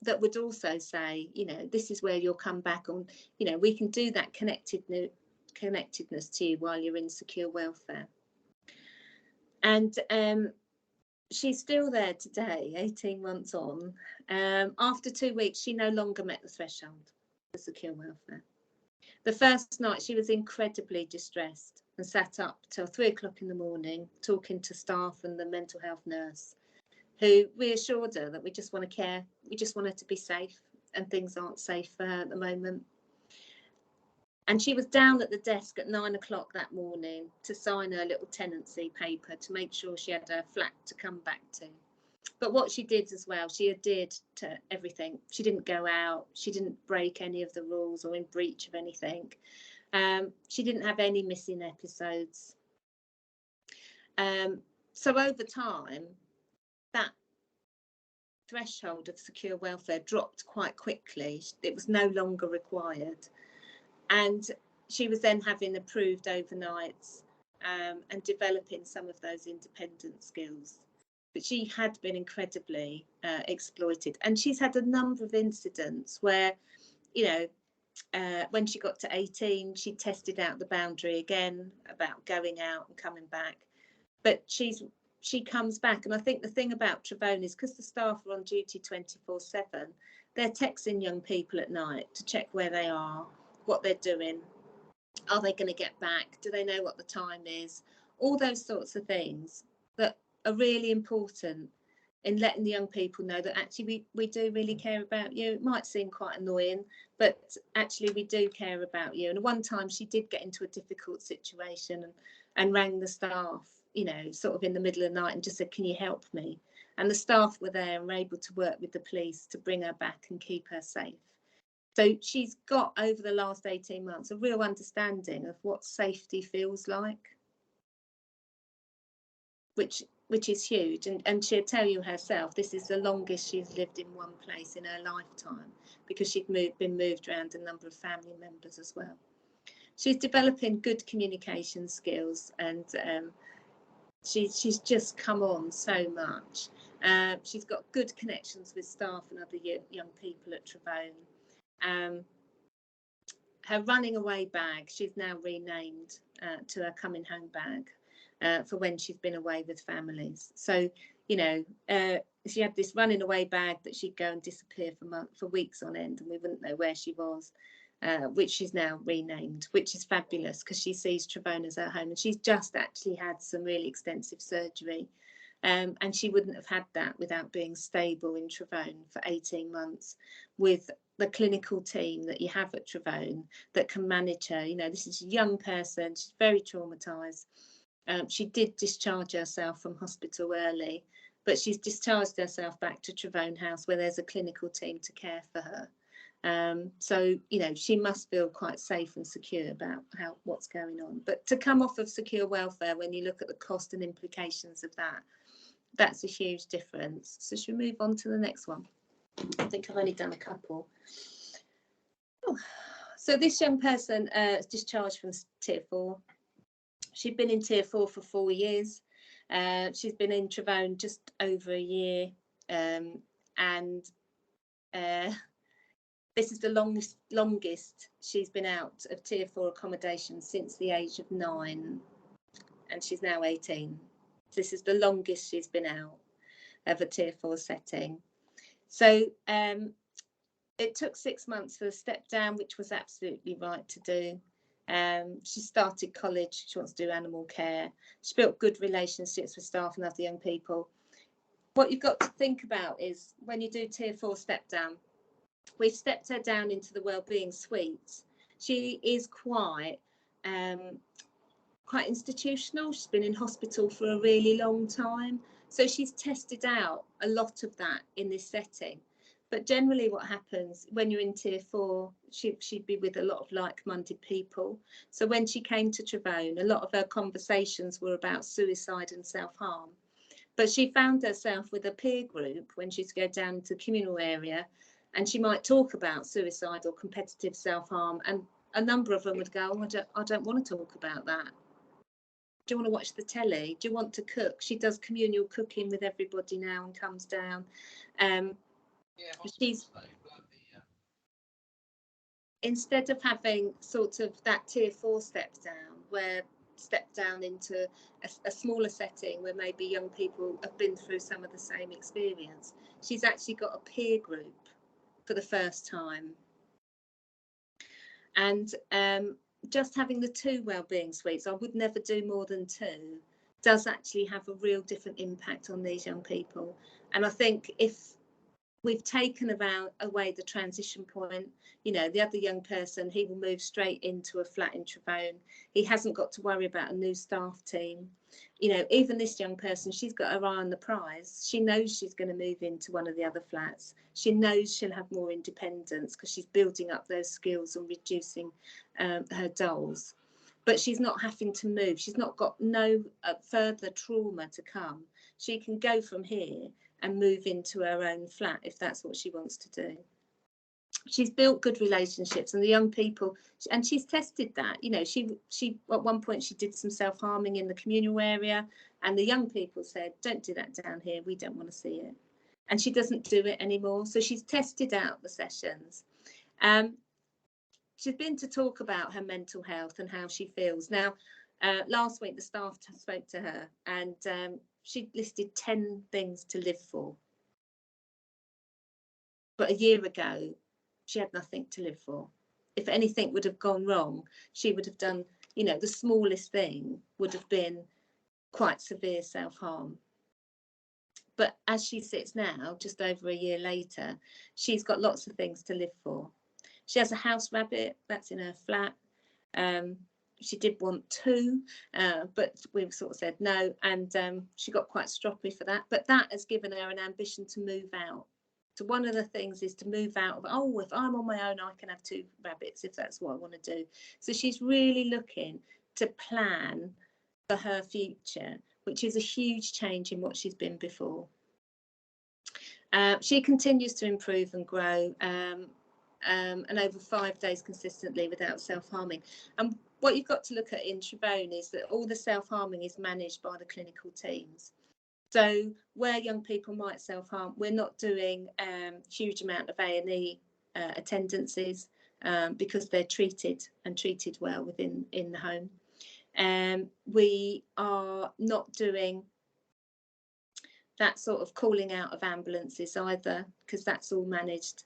that would also say, you know, this is where you'll come back on, you know, we can do that connectedness to you while you're in secure welfare. And she's still there today, 18 months on. After 2 weeks, she no longer met the threshold for secure welfare. The first night, she was incredibly distressed and sat up till 3 o'clock in the morning, talking to staff and the mental health nurse, who reassured her that we just want to care, we just want her to be safe, and things aren't safe for her at the moment. And she was down at the desk at 9 o'clock that morning to sign her little tenancy paper to make sure she had her flat to come back to. But what she did as well, she adhered to everything. She didn't go out. She didn't break any of the rules or in breach of anything. She didn't have any missing episodes. So over time, that threshold of secure welfare dropped quite quickly. It was no longer required. And she was then having approved overnights and developing some of those independent skills. But she had been incredibly exploited. And she's had a number of incidents where, you know, when she got to 18, she tested out the boundary again about going out and coming back. But she comes back. And I think the thing about Trevone is because the staff are on duty 24/7, they're texting young people at night to check where they are, what they're doing, are they going to get back, do they know what the time is, all those sorts of things that are really important in letting the young people know that actually we do really care about you. It might seem quite annoying, but actually we do care about you. And one time she did get into a difficult situation and rang the staff, you know, sort of in the middle of the night and just said, can you help me? And the staff were there and were able to work with the police to bring her back and keep her safe. So she's got, over the last 18 months, a real understanding of what safety feels like, which is huge. And she'll tell you herself, this is the longest she's lived in one place in her lifetime, because she'd been moved around a number of family members as well. She's developing good communication skills, and she's just come on so much. She's got good connections with staff and other young people at Trevone. Her running away bag, she's now renamed to her coming home bag for when she's been away with families. So, you know, she had this running away bag that she'd go and disappear for weeks on end, and we wouldn't know where she was, which she's now renamed, which is fabulous because she sees Trevone as her home. And she's just actually had some really extensive surgery. And she wouldn't have had that without being stable in Trevone for 18 months with the clinical team that you have at Trevone that can manage her. You know, this is a young person, she's very traumatised. She did discharge herself from hospital early, but she's discharged herself back to Trevone House where there's a clinical team to care for her. So, you know, she must feel quite safe and secure about what's going on. But to come off of secure welfare, when you look at the cost and implications of that, that's a huge difference. So should we move on to the next one? I think I've only done a couple. Oh. So this young person is discharged from Tier 4. She'd been in Tier 4 for 4 years. She's been in Trevone just over a year. And this is the longest she's been out of Tier 4 accommodation since the age of 9. And she's now 18. This is the longest she's been out of a Tier 4 setting. So it took 6 months for the step down, which was absolutely right to do. She started college. She wants to do animal care. She built good relationships with staff and other young people. What you've got to think about is when you do Tier 4 step down, we've stepped her down into the wellbeing suite. She is quite institutional. She's been in hospital for a really long time. So she's tested out a lot of that in this setting. But generally what happens when you're in Tier 4, she'd be with a lot of like-minded people. So when she came to Trevone, a lot of her conversations were about suicide and self-harm. But she found herself with a peer group when she'd go down to the communal area, and she might talk about suicide or competitive self-harm, and a number of them would go, oh, I don't want to talk about that. Do you want to watch the telly? Do you want to cook? She does communal cooking with everybody now and comes down. She's instead of having sort of that Tier 4 step down into a smaller setting where maybe young people have been through some of the same experience, she's actually got a peer group for the first time. And just having the 2 wellbeing suites, I would never do more than 2, does actually have a real different impact on these young people. And I think if we've taken away the transition point, you know, the other young person, he will move straight into a flat in Trevone. He hasn't got to worry about a new staff team. You know, even this young person, she's got her eye on the prize. She knows she's going to move into one of the other flats. She knows she'll have more independence because she's building up those skills and reducing her dolls. But she's not having to move. She's not got no further trauma to come. She can go from here and move into her own flat if that's what she wants to do. She's built good relationships, and the young people, and she's tested that. You know, she at one point she did some self-harming in the communal area, and the young people said, don't do that down here, we don't want to see it. And she doesn't do it anymore. So she's tested out the sessions. She's been to talk about her mental health and how she feels. Now, last week the staff spoke to her, and she listed 10 things to live for. But a year ago, she had nothing to live for. If anything would have gone wrong, she would have done, you know, the smallest thing would have been quite severe self-harm. But as she sits now, just over a year later, she's got lots of things to live for. She has a house rabbit that's in her flat. She did want 2, but we sort of said no, and she got quite stroppy for that. But that has given her an ambition to move out. So one of the things is to move out of, oh, if I'm on my own, I can have 2 rabbits if that's what I want to do. So she's really looking to plan for her future, which is a huge change in what she's been before. She continues to improve and grow, and over 5 days consistently without self-harming. And what you've got to look at in Trevone is that all the self-harming is managed by the clinical teams. So where young people might self-harm, we're not doing huge amount of A&E attendances because they're treated well within the home. We are not doing that sort of calling out of ambulances either, because that's all managed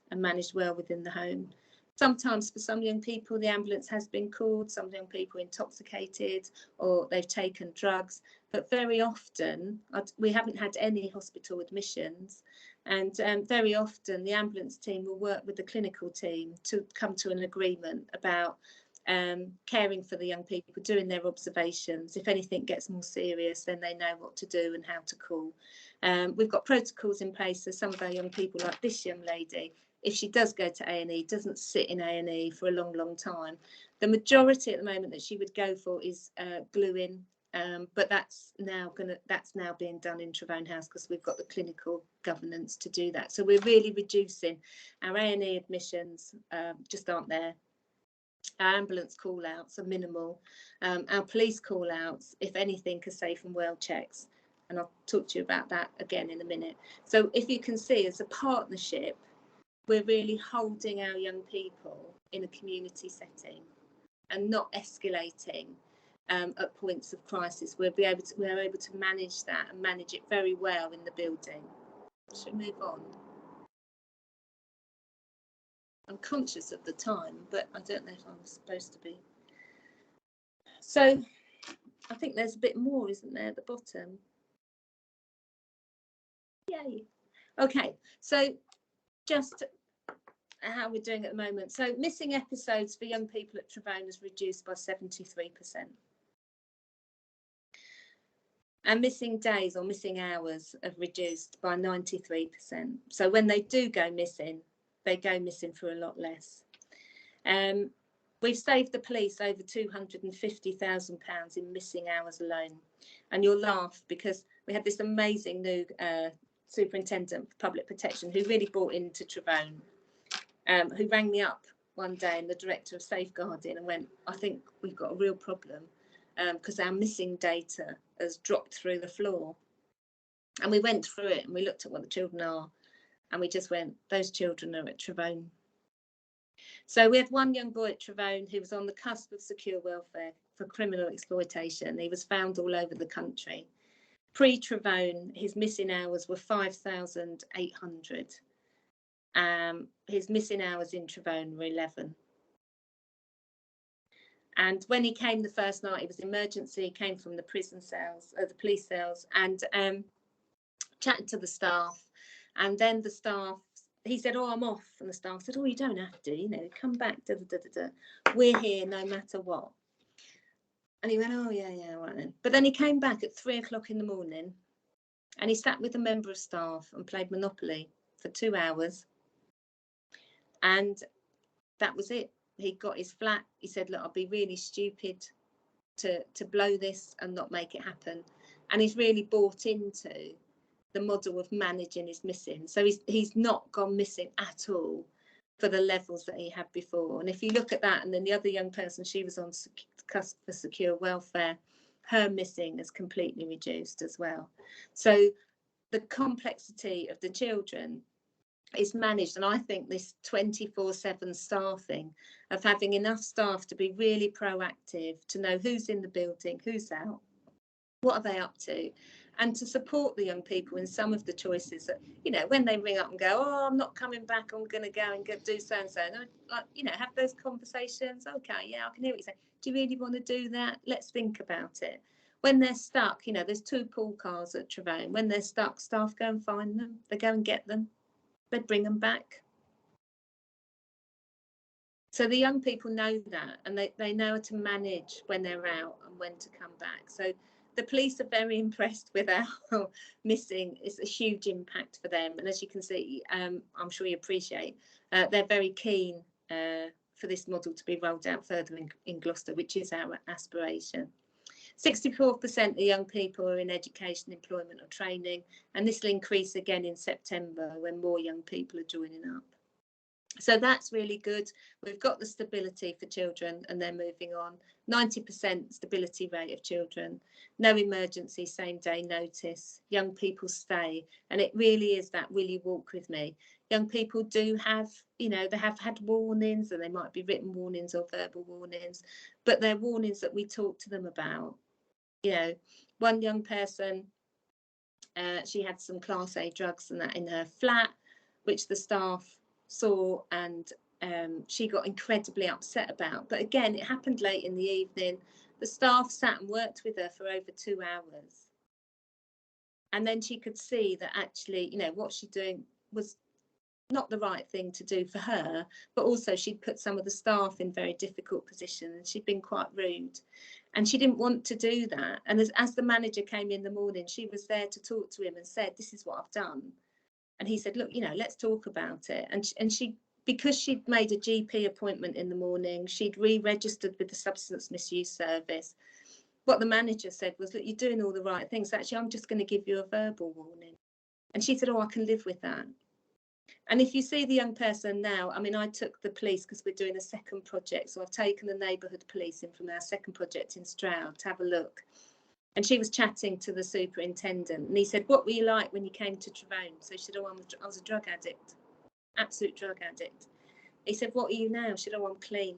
well within the home. Sometimes for some young people the ambulance has been called, some young people intoxicated or they've taken drugs, but very often we haven't had any hospital admissions, and very often the ambulance team will work with the clinical team to come to an agreement about caring for the young people, doing their observations. If anything gets more serious, then they know what to do and how to call. We've got protocols in place, so some of our young people, like this young lady, if she does go to A&E, doesn't sit in A&E for a long time. The majority at the moment that she would go for is gluing, but that's now being done in Travone House because we've got the clinical governance to do that. So we're really reducing our A&E admissions, just aren't there. Our ambulance call outs are minimal. Our police call outs, if anything, are safe and well checks, and I'll talk to you about that again in a minute. So if you can see, as a partnership, we're really holding our young people in a community setting and not escalating at points of crisis. We're able to manage that and manage it very well in the building. Should we move on? I'm conscious of the time, but I don't know if I'm supposed to be. So I think there's a bit more, isn't there, at the bottom? Yay. Okay, so just how we're doing at the moment. So missing episodes for young people at Travone has reduced by 73%. And missing days or missing hours have reduced by 93%. So when they do go missing, they go missing for a lot less. We've saved the police over £250,000 in missing hours alone. And you'll laugh because we had this amazing new superintendent for public protection who really bought into Travone, who rang me up one day, and the director of safeguarding, and went, I think we've got a real problem because our missing data has dropped through the floor. And we went through it and we looked at what the children are, and we just went, those children are at Travone. So we had one young boy at Travone who was on the cusp of secure welfare for criminal exploitation. He was found all over the country. Pre-Travone, his missing hours were 5,800. His missing hours in Travone were 11. And when he came the first night, it was emergency. He came from the prison cells, the police cells, and chatted to the staff. And then the staff, he said, oh, I'm off. And the staff said, oh, you don't have to, you know, come back. We're here no matter what. And he went, oh, yeah, right then. But then he came back at 3 o'clock in the morning, and he sat with a member of staff and played Monopoly for 2 hours. And that was it. He got his flat. He said, look, I'll be really stupid to blow this and not make it happen. And he's really bought into the model of managing his missing. So he's not gone missing at all for the levels that he had before. And if you look at that, and then the other young person, she was on cusp for secure welfare, her missing is completely reduced as well. So the complexity of the children is managed, and I think this 24/7 staffing of having enough staff to be really proactive, to know who's in the building, who's out, what are they up to, and to support the young people in some of the choices that, you know, when they ring up and go, oh, I'm not coming back, I'm going to go and do so and so, and like, you know, have those conversations. Okay, yeah, I can hear what you say. Do you really want to do that? Let's think about it. When they're stuck, you know, there's 2 pool cars at Travone. When they're stuck, staff go and find them. They go and get them. They bring them back. So the young people know that, and they know how to manage when they're out and when to come back. So the police are very impressed with our missing. It's a huge impact for them. And as you can see, I'm sure you appreciate, they're very keen for this model to be rolled out further in Gloucester, which is our aspiration. 64% of young people are in education, employment or training, and this will increase again in September when more young people are joining up. So that's really good. We've got the stability for children and they're moving on. 90% stability rate of children, no emergency, same day notice, young people stay. And it really is that will you walk with me? Young people do have, you know, they have had warnings, and they might be written warnings or verbal warnings, but they're warnings that we talk to them about. You know, one young person, she had some Class A drugs and that in her flat, which the staff saw, and she got incredibly upset about. But again, it happened late in the evening. The staff sat and worked with her for over 2 hours. And then she could see that actually, you know, what she'd doing was not the right thing to do for her, but also she'd put some of the staff in very difficult positions, and she'd been quite rude, and she didn't want to do that. And as the manager came in the morning, she was there to talk to him and said, this is what I've done. And he said, look, you know, let's talk about it. And she, because she'd made a GP appointment in the morning, she'd re-registered with the substance misuse service. What the manager said was, look, you're doing all the right things. Actually, I'm just going to give you a verbal warning. And she said, oh, I can live with that. And if you see the young person now, I mean, I took the police because we're doing a second project. So I've taken the neighbourhood police in from our second project in Stroud to have a look. And she was chatting to the superintendent, and he said, what were you like when you came to Trevone? So she said, oh, I was a drug addict, absolute drug addict. He said, what are you now? She said, oh, I'm clean.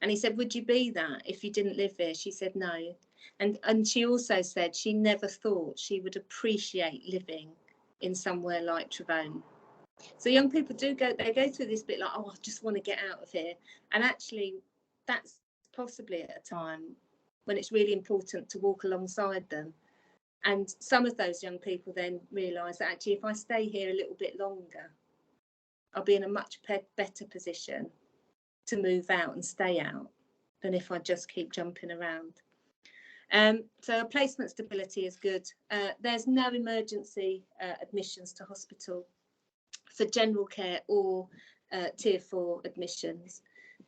And he said, would you be that if you didn't live here? She said, no. And she also said she never thought she would appreciate living in somewhere like Trevone. So young people do go through this bit like, oh, I just want to get out of here. And actually, that's possibly at a time when it's really important to walk alongside them. And some of those young people then realise that actually, if I stay here a little bit longer, I'll be in a much better position to move out and stay out than if I just keep jumping around. So placement stability is good. There's no emergency admissions to hospital for general care or tier 4 admissions.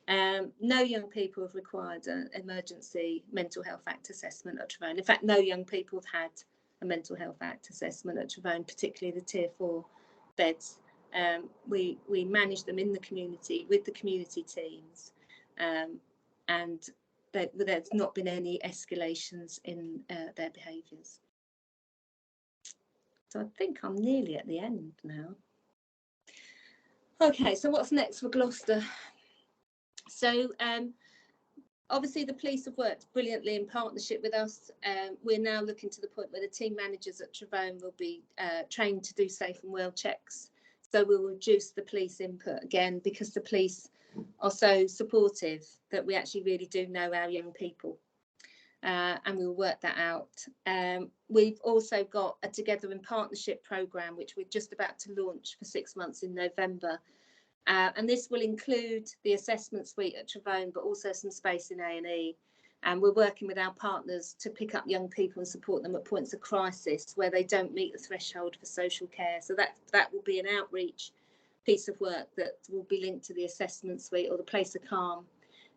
No young people have required an emergency mental health act assessment at Trevone. In fact, no young people have had a mental health act assessment at Trevone, particularly the tier 4 beds. We manage them in the community with the community teams, and there's not been any escalations in their behaviours. So I think I'm nearly at the end now. Okay, so what's next for Gloucester? So obviously the police have worked brilliantly in partnership with us. We're now looking to the point where the team managers at Trevone will be trained to do safe and well checks. So we'll reduce the police input again, because the police are so supportive that we actually really do know our young people. And we'll work that out. We've also got a Together in Partnership programme, which we're just about to launch for 6 months in November. And this will include the assessment suite at Trevone, but also some space in A&E. And we're working with our partners to pick up young people and support them at points of crisis where they don't meet the threshold for social care. So that will be an outreach piece of work that will be linked to the assessment suite or the place of calm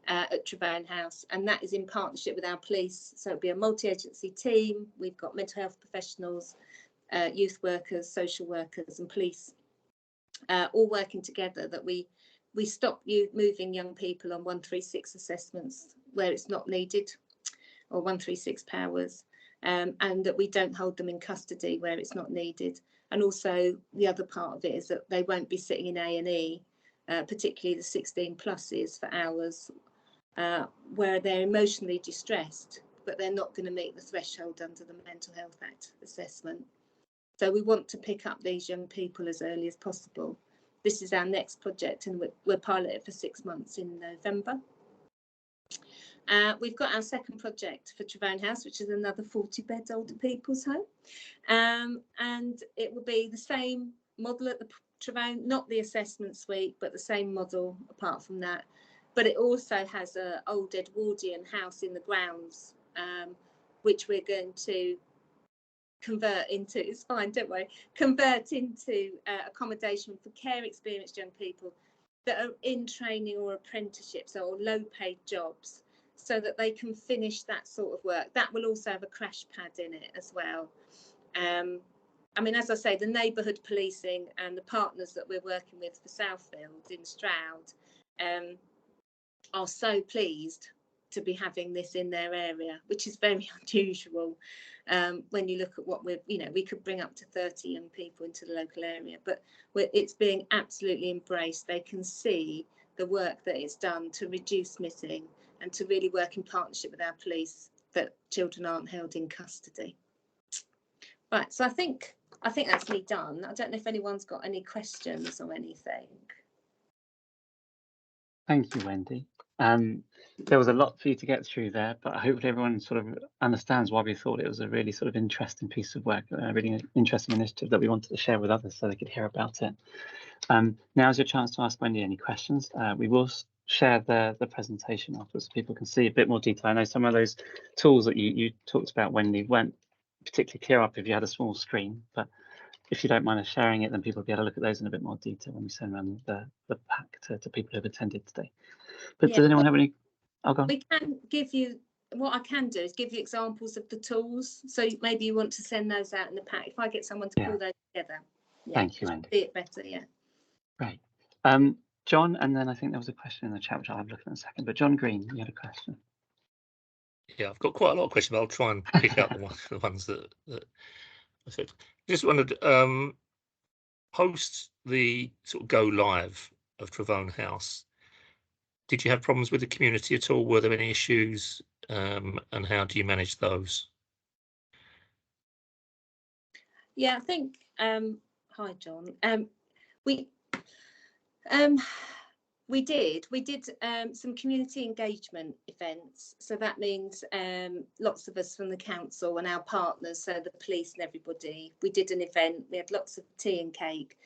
at Trevone House. And that is in partnership with our police. So it'll be a multi-agency team. We've got mental health professionals, youth workers, social workers and police, all working together, that we stop moving young people on 136 assessments where it's not needed, or 136 powers, and that we don't hold them in custody where it's not needed. And also the other part of it is that they won't be sitting in A&E, particularly the 16 pluses, for hours where they're emotionally distressed, but they're not going to meet the threshold under the Mental Health Act assessment. So we want to pick up these young people as early as possible. This is our next project, and we're piloted for 6 months in November. We've got our second project for Trevone House, which is another 40-bed older people's home. And it will be the same model at the Trevone, not the assessment suite, but the same model apart from that. But it also has an old Edwardian house in the grounds, which we're going to convert into, it's fine, don't worry, convert into accommodation for care experienced young people that are in training or apprenticeships or low paid jobs, so that they can finish that sort of work. That will also have a crash pad in it as well. I mean, as I say, the neighbourhood policing and the partners that we're working with for Southfield in Stroud are so pleased to be having this in their area, which is very unusual when you look at what we could bring up to 30 young people into the local area, but it's being absolutely embraced. They can see the work that it's done to reduce missing and to really work in partnership with our police that children aren't held in custody. Right, so I think that's me done. I don't know if anyone's got any questions or anything. Thank you, Wendy. There was a lot for you to get through there, but hopefully everyone sort of understands why we thought it was a really sort of interesting piece of work, a really interesting initiative that we wanted to share with others so they could hear about it. Now's your chance to ask Wendy any questions. We will share the presentation afterwards so people can see a bit more detail. I know some of those tools that you talked about, Wendy, weren't particularly clear up if you had a small screen, but if you don't mind us sharing it, then people will be able to look at those in a bit more detail when we send around the pack to people who have attended today. But does anyone have any? Oh, go on. We can give you, what I can do is give you examples of the tools. So maybe you want to send those out in the pack. If I get someone to pull those together. Thank you, Wendy. See it better, yeah. Right. John, and then I think there was a question in the chat, which I'll have a look at in a second. But John Green, you had a question. Yeah, I've got quite a lot of questions, but I'll try and pick out the ones that I said. Just wondered, post the sort of go live of Travone House, did you have problems with the community at all? Were there any issues, and how do you manage those? Yeah, I think. Hi, John. We did some community engagement events. So that means lots of us from the council and our partners, so the police and everybody. We did an event. We had lots of tea and cake.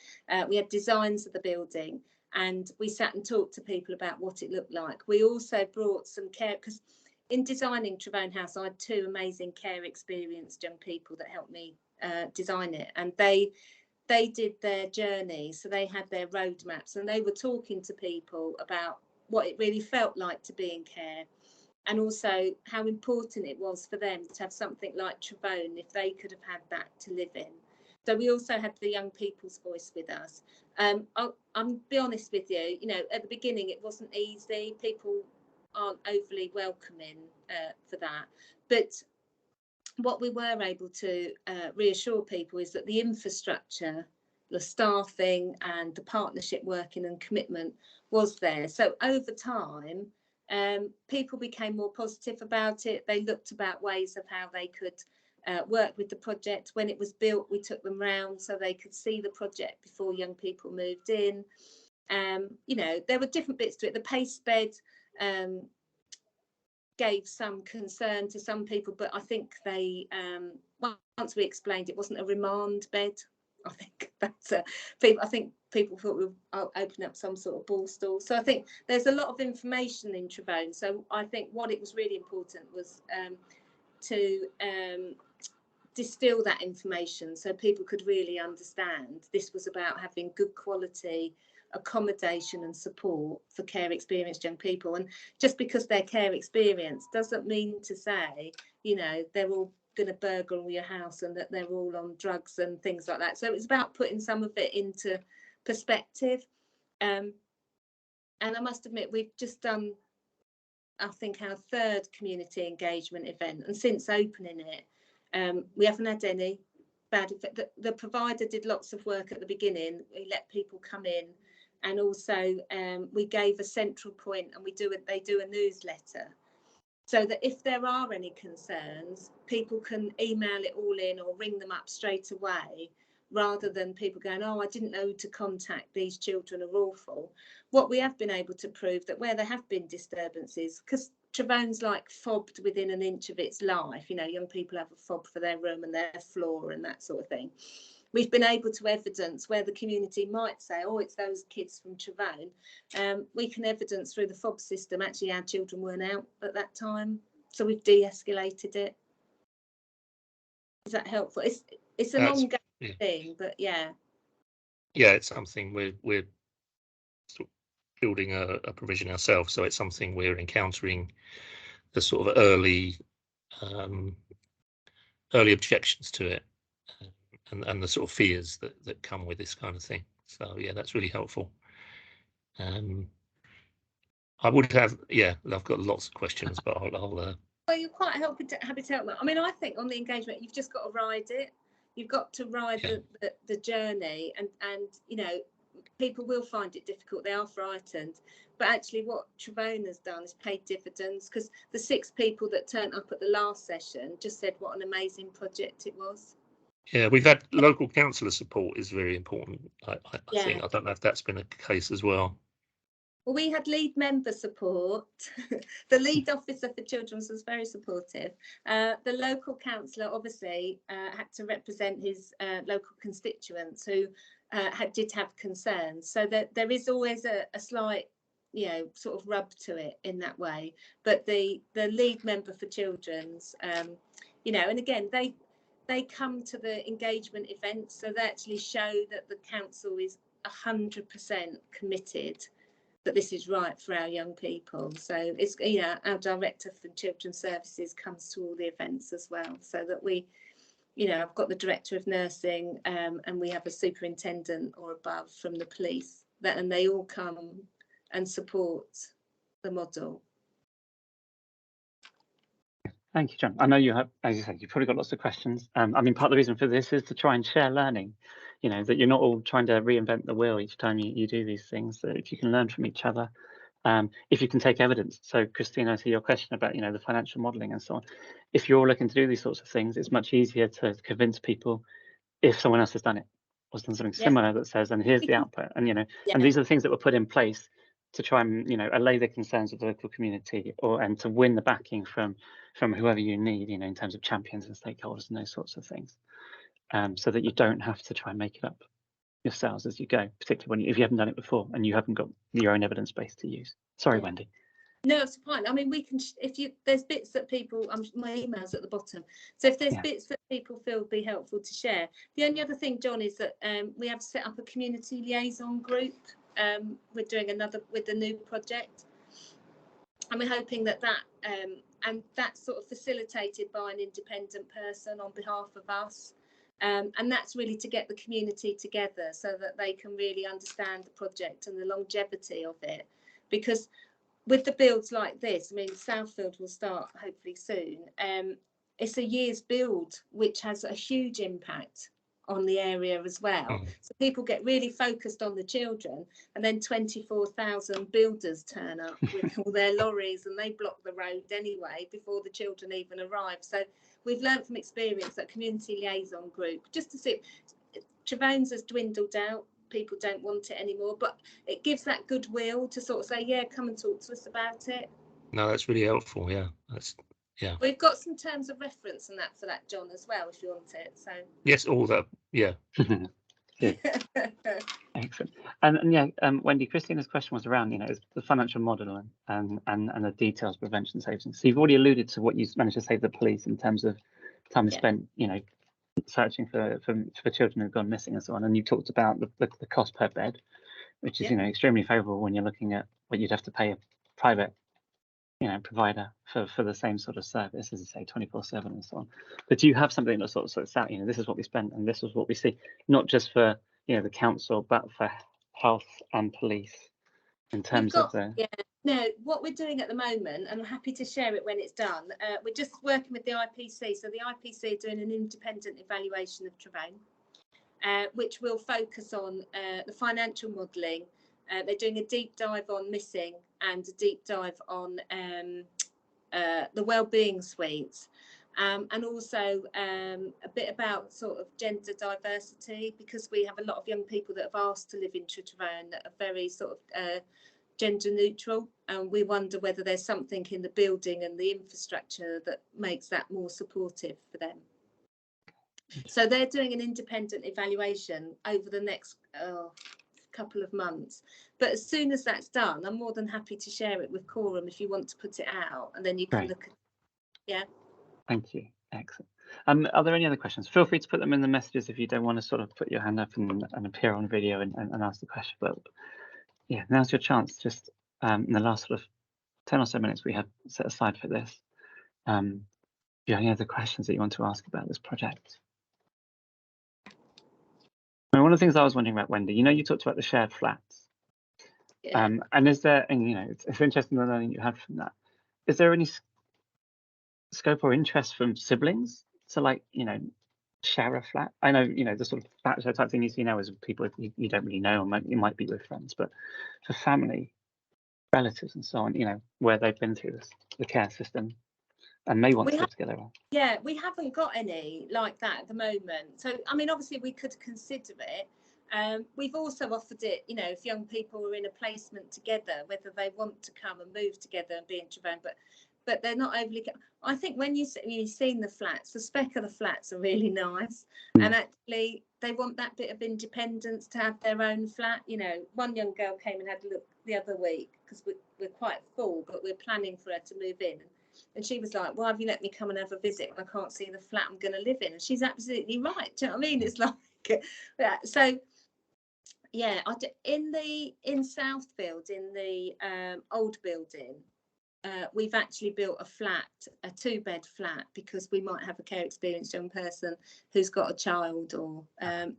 We had designs of the building, and we sat and talked to people about what it looked like. We also brought some care, because in designing Travone House, I had two amazing care experienced young people that helped me design it, and they did their journey, so they had their roadmaps and they were talking to people about what it really felt like to be in care, and also how important it was for them to have something like Travone if they could have had that to live in. So we also had the young people's voice with us. I'll be honest with you, at the beginning it wasn't easy. People aren't overly welcoming for that, but what we were able to reassure people is that the infrastructure, the staffing and the partnership working and commitment was there. So over time, people became more positive about it. They looked about ways of how they could work with the project. When it was built, we took them round so they could see the project before young people moved in. There were different bits to it. The pace bed gave some concern to some people, but I think they once we explained it wasn't a remand bed. I think that's I think people thought we were opening up some sort of ball stall. So I think there's a lot of information in Travone. So I think what it was really important was to distill that information so people could really understand this was about having good quality accommodation and support for care experienced young people. And just because they're care experienced doesn't mean to say they're all going to burgle your house and that they're all on drugs and things like that. So it's about putting some of it into perspective, and I must admit we've just done, I think, our third community engagement event, and since opening it we haven't had any bad effect. The provider did lots of work at the beginning. We let people come in, and also we gave a central point, and they do a newsletter, so that if there are any concerns, people can email it all in or ring them up straight away, rather than people going, oh, I didn't know who to contact, these children are awful. What we have been able to prove that where there have been disturbances, because Travone's like fobbed within an inch of its life, young people have a fob for their room and their floor and that sort of thing. We've been able to evidence where the community might say, oh, it's those kids from Travone. We can evidence through the fob system, actually our children weren't out at that time. So we've de-escalated it. Is that helpful? It's an ongoing thing, but yeah. Yeah, it's something we're sort of building a provision ourselves. So it's something we're encountering the sort of early objections to it. and the sort of fears that come with this kind of thing. So yeah, that's really helpful. I would have, yeah, I've got lots of questions, but I'll well, you're quite happy to help them. I mean, I think on the engagement, you've just got to ride it. You've got to ride the journey, and you know, people will find it difficult. They are frightened, but actually what Travone has done is paid dividends, because the 6 people that turned up at the last session just said what an amazing project it was. Yeah, we've had local councillor support is very important. I think, I don't know if that's been a case as well. Well, we had lead member support. The lead officer for children was very supportive. The local councillor obviously had to represent his local constituents who did have concerns. So that there is always a slight, you know, sort of rub to it in that way. But the lead member for children's, you know, and again, they come to the engagement events, so they actually show that the council is 100% committed that this is right for our young people. So it's, you know, our director for children's services comes to all the events as well, so that we, you know, I've got the director of nursing and we have a superintendent or above from the police, and they all come and support the model. Thank you, John. I know you have, as you said, you've probably got lots of questions. I mean, part of the reason for this is to try and share learning, you know, that you're not all trying to reinvent the wheel each time you do these things, that if you can learn from each other, if you can take evidence. So Christine, I see your question about, you know, the financial modelling and so on. If you're all looking to do these sorts of things, it's much easier to convince people if someone else has done it or done something similar that says, and here's the output. And, you know, and these are the things that were put in place to try and, you know, allay the concerns of the local community, and to win the backing from whoever you need, you know, in terms of champions and stakeholders and those sorts of things, so that you don't have to try and make it up yourselves as you go, particularly if you haven't done it before and you haven't got your own evidence base to use. Sorry, Wendy. No, it's fine. I mean, we can, if you, there's bits that people, my email's at the bottom. So if there's bits that people feel would be helpful to share. The only other thing, John, is that we have set up a community liaison group. We're doing another with the new project. And we're hoping that and that's sort of facilitated by an independent person on behalf of us. And that's really to get the community together so that they can really understand the project and the longevity of it. Because with the builds like this, I mean, Southfield will start hopefully soon. It's a year's build, which has a huge impact on the area as well. So people get really focused on the children, and then 24,000 builders turn up with all their lorries, and they block the road anyway before the children even arrive. So we've learned from experience that community liaison group, just to see, Travone's has dwindled out. People don't want it anymore, but it gives that goodwill to sort of say, yeah, come and talk to us about it. No, that's really helpful. Yeah, we've got some terms of reference and that for that, John, as well, if you want it. So yes, all that. Yeah. Excellent. And Wendy, Christina's question was around, you know, the financial model and the details, prevention, savings. So you've already alluded to what you managed to save the police in terms of time spent, you know, searching for children who've gone missing and so on. And you talked about the cost per bed, which is, you know, extremely favourable when you're looking at what you'd have to pay a private, you know, provider for the same sort of service, as I say, 24/7 and so on. But do you have something that sort of out, you know, this is what we spent and this is what we see, not just for, you know, the council, but for health and police in terms of the... No, what we're doing at the moment, and I'm happy to share it when it's done, we're just working with the IPC. So the IPC are doing an independent evaluation of Travone, which will focus on the financial modelling. They're doing a deep dive on missing and a deep dive on the wellbeing suites, and also a bit about sort of gender diversity, because we have a lot of young people that have asked to live in Travone that are very sort of gender neutral, and we wonder whether there's something in the building and the infrastructure that makes that more supportive for them. So they're doing an independent evaluation over the next couple of months, but as soon as that's done, I'm more than happy to share it with Coram if you want to put it out, and then you can look at Thank you. Excellent. Are there any other questions? Feel free to put them in the messages if you don't want to sort of put your hand up and appear on video and ask the question. But yeah, now's your chance. Just in the last sort of 10 or so minutes we have set aside for this. Do you have any other questions that you want to ask about this project? one of the things I was wondering about, Wendy, you talked about the shared flats. Yeah. And is there, and it's interesting the learning you had from that. Is there any scope or interest from siblings to share a flat? I know, the sort of flat share type thing you see now is people you don't really know, or you might be with friends, but for family, relatives and so on, where they've been through the care system and may want to live together. Yeah, we haven't got any like that at the moment. So, I mean, obviously we could consider it. We've also offered it, if young people are in a placement together, whether they want to come and move together and be in Trevone, but they're not overly. I think when you've seen the flats, the spec of the flats are really nice, and actually they want that bit of independence to have their own flat. One young girl came and had a look the other week because we're quite full, but we're planning for her to move in. And she was like, why have you let me come and have a visit when I can't see the flat I'm going to live in? And she's absolutely right. Do you know what I mean? It's like, so yeah, in Southfield, in the old building, we've actually built a flat, a 2-bed flat, because we might have a care experienced young person who's got a child or and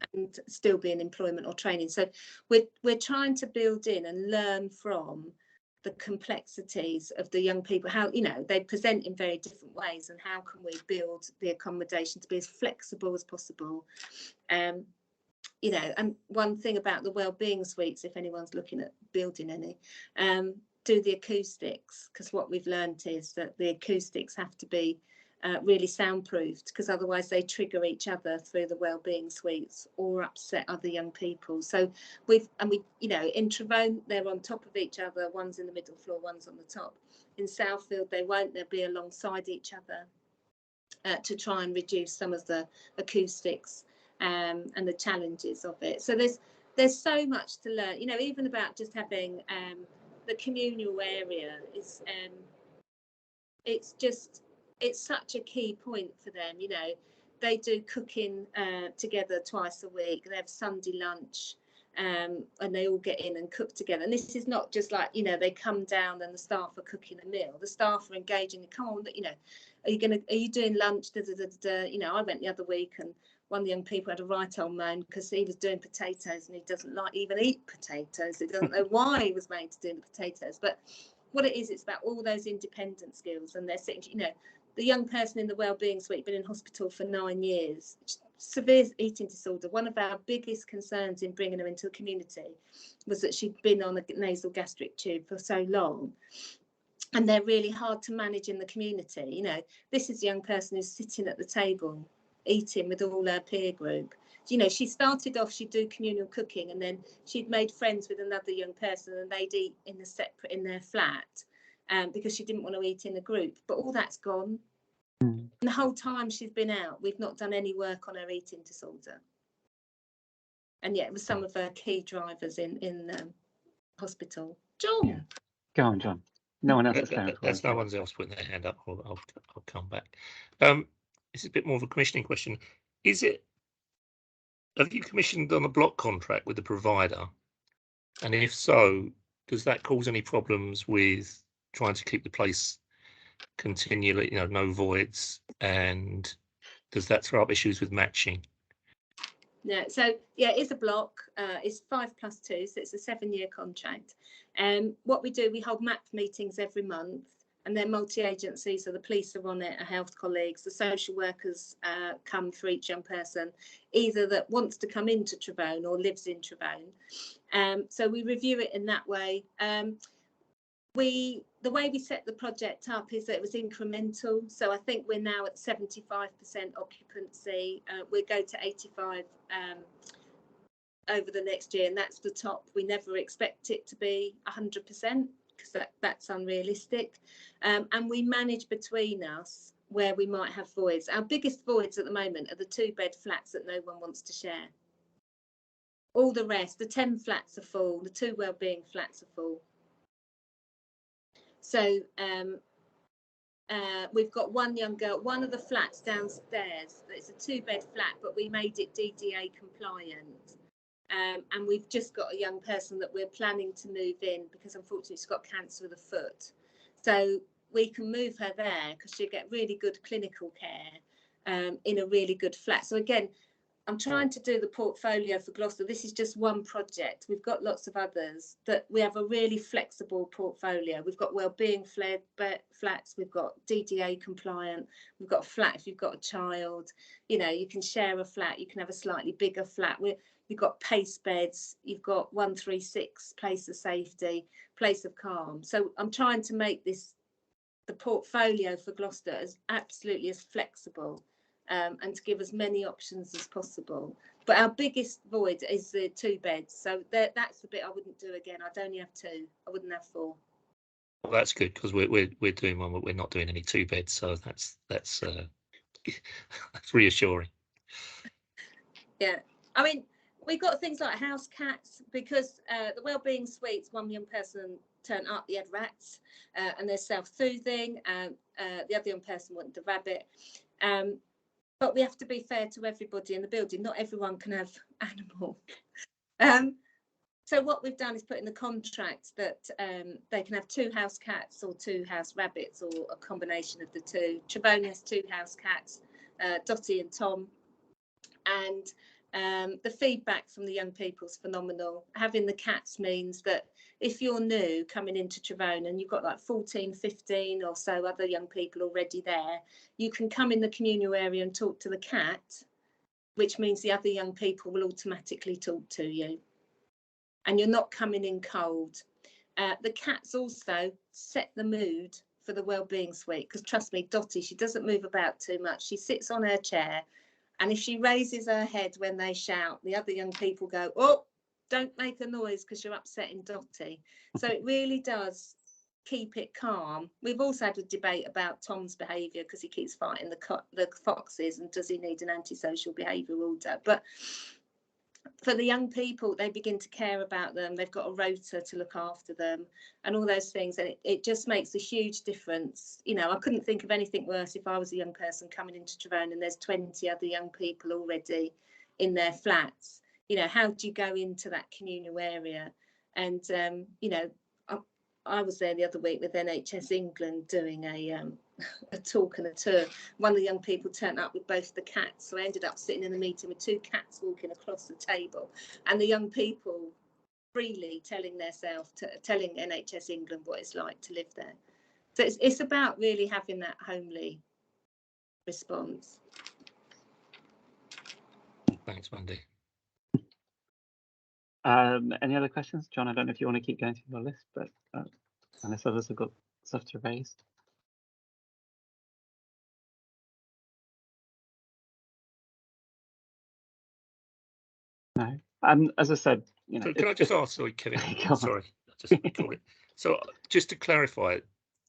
still be in employment or training. So we're trying to build in and learn from the complexities of the young people, how they present in very different ways, and how can we build the accommodation to be as flexible as possible. And one thing about the wellbeing suites, if anyone's looking at building any, do the acoustics, because what we've learned is that the acoustics have to be really soundproofed, because otherwise they trigger each other through the wellbeing suites or upset other young people. So we in Trevone, they're on top of each other. One's in the middle floor, one's on the top. In Southfield, they won't. They'll be alongside each other to try and reduce some of the acoustics and the challenges of it. So there's so much to learn. Even about just having the communal area is it's such a key point for them. They do cooking together twice a week. They have Sunday lunch, and they all get in and cook together. And this is not just like they come down and the staff are cooking a meal. The staff are engaging. Come on, are you doing lunch? I went the other week, and one of the young people had a right old moan because he was doing potatoes and he doesn't even eat potatoes. He doesn't know why he was made to do the potatoes. But what it is, it's about all those independent skills, and they're sitting, the young person in the wellbeing suite, been in hospital for 9 years, severe eating disorder. One of our biggest concerns in bringing her into the community was that she'd been on a nasal gastric tube for so long, and they're really hard to manage in the community. This is a young person who's sitting at the table eating with all her peer group. She started off, she'd do communal cooking, and then she'd made friends with another young person, and they'd eat in their flat, because she didn't want to eat in a group. But all that's gone. And the whole time she's been out, we've not done any work on her eating disorder. And yet it was some of her key drivers in hospital. John. Yeah. Go on, John. No one else is going. That's no one else putting their hand up. I'll come back. This is a bit more of a commissioning question. Have you commissioned on a block contract with the provider? And if so, does that cause any problems with trying to keep the place continually, no voids? And does that throw up issues with matching? No, so yeah, it's a block. It's 5+2, so it's a 7-year contract. What we do, we hold MAP meetings every month, and they're multi-agency, so the police are on it, our health colleagues, the social workers come for each young person, either that wants to come into Trevone or lives in Trevone. So we review it in that way. The way we set the project up is that it was incremental. So I think we're now at 75% occupancy. We'll go to 85 over the next year, and that's the top. We never expect it to be 100%, because that's unrealistic. And we manage between us where we might have voids. Our biggest voids at the moment are the 2-bed flats that no one wants to share. All the rest, the 10 flats are full, the 2 wellbeing flats are full. So we've got one young girl, one of the flats downstairs, it's a 2-bed flat, but we made it DDA compliant. And we've just got a young person that we're planning to move in, because unfortunately she's got cancer of the foot. So we can move her there because she'll get really good clinical care in a really good flat. So again, I'm trying to do the portfolio for Gloucester. This is just one project. We've got lots of others that we have a really flexible portfolio. We've got wellbeing flats, we've got DDA compliant, we've got a flat if you've got a child, you know, you can share a flat, you can have a slightly bigger flat. You've got pace beds, you've got 136 place of safety, place of calm. So I'm trying to make the portfolio for Gloucester as absolutely as flexible and to give as many options as possible. But our biggest void is the 2 beds. So that's the bit I wouldn't do again. I'd only have 2. I wouldn't have 4. Well, that's good, because we're doing one, but we're not doing any 2 beds. So that's that's reassuring. Yeah, I mean, we've got things like house cats, because the wellbeing suites, one young person turned up, he had rats, and they're self-soothing, and the other young person wanted the rabbit. But we have to be fair to everybody in the building. Not everyone can have animal. So what we've done is put in the contract that they can have 2 house cats or 2 house rabbits, or a combination of the 2. Trevone has 2 house cats, Dottie and Tom. And the feedback from the young people is phenomenal. Having the cats means that if you're new coming into Trevone and you've got like 14, 15 or so other young people already there, you can come in the communal area and talk to the cat, which means the other young people will automatically talk to you. And you're not coming in cold. The cats also set the mood for the wellbeing suite, because trust me, Dottie, she doesn't move about too much. She sits on her chair, and if she raises her head when they shout, the other young people go, oh, don't make a noise because you're upsetting Dottie. So it really does keep it calm. We've also had a debate about Tom's behaviour, because he keeps fighting the foxes, and does he need an antisocial behaviour order? But for the young people, they begin to care about them. They've got a rota to look after them and all those things. And it just makes a huge difference. You know, I couldn't think of anything worse if I was a young person coming into Trevone and there's 20 other young people already in their flats. You know, how do you go into that communal area? And, you know, I was there the other week with NHS England doing a talk and a tour. One of the young people turned up with both the cats, so I ended up sitting in a meeting with 2 cats walking across the table, and the young people freely telling NHS England what it's like to live there. So it's about really having that homely response. Thanks, Wendy. Any other questions, John? I don't know if you want to keep going through your list, but unless others have got stuff to raise. No. As I said, you know. So can I just ask, sorry, Kevin? Sorry, I just call it. So just to clarify,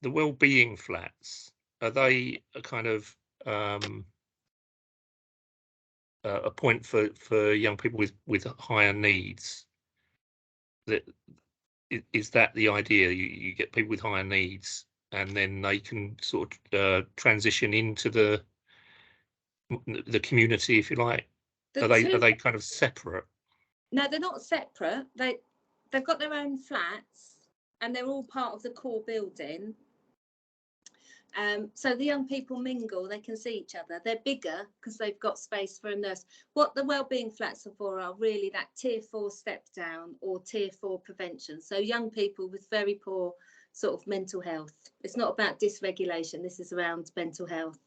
the wellbeing flats, are they a kind of a point for young people with higher needs? That is that the idea? You get people with higher needs, and then they can sort of transition into the community, if you like. Are they kind of separate? No, they're not separate. They've got their own flats, and they're all part of the core building. So the young people mingle, they can see each other. They're bigger because they've got space for a nurse. What the wellbeing flats are for are really that tier 4 step down or tier 4 prevention. So young people with very poor sort of mental health. It's not about dysregulation. This is around mental health.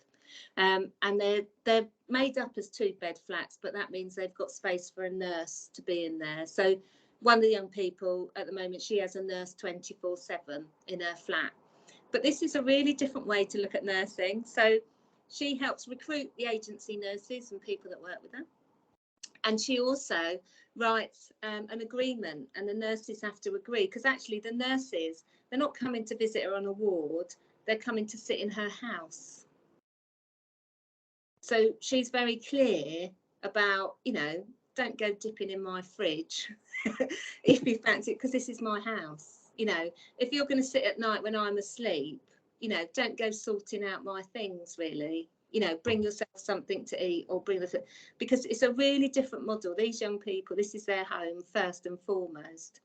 And they're made up as 2-bed flats, but that means they've got space for a nurse to be in there. So one of the young people at the moment, she has a nurse 24/7 in her flat. But this is a really different way to look at nursing. So she helps recruit the agency nurses and people that work with her. And she also writes an agreement, and the nurses have to agree, because actually the nurses, they're not coming to visit her on a ward, they're coming to sit in her house. So she's very clear about, you know, don't go dipping in my fridge if you fancy it, because this is my house. You know, if you're going to sit at night when I'm asleep, you know, don't go sorting out my things, really. You know, bring yourself something to eat, or bring the, because it's a really different model. These young people, this is their home first and foremost.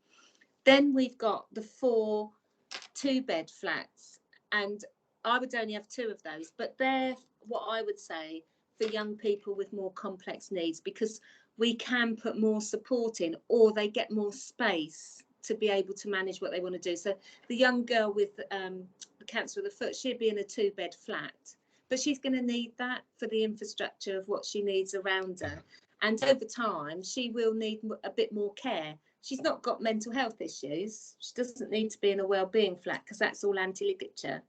Then we've got the 4 2-bed flats, and I would only have 2 of those, but they're what I would say for young people with more complex needs, because we can put more support in, or they get more space to be able to manage what they want to do. So the young girl with the cancer of the foot, she'd be in a 2-bed flat, but she's going to need that for the infrastructure of what she needs around her. And over time, she will need a bit more care. She's not got mental health issues. She doesn't need to be in a wellbeing flat, because that's all anti-ligature.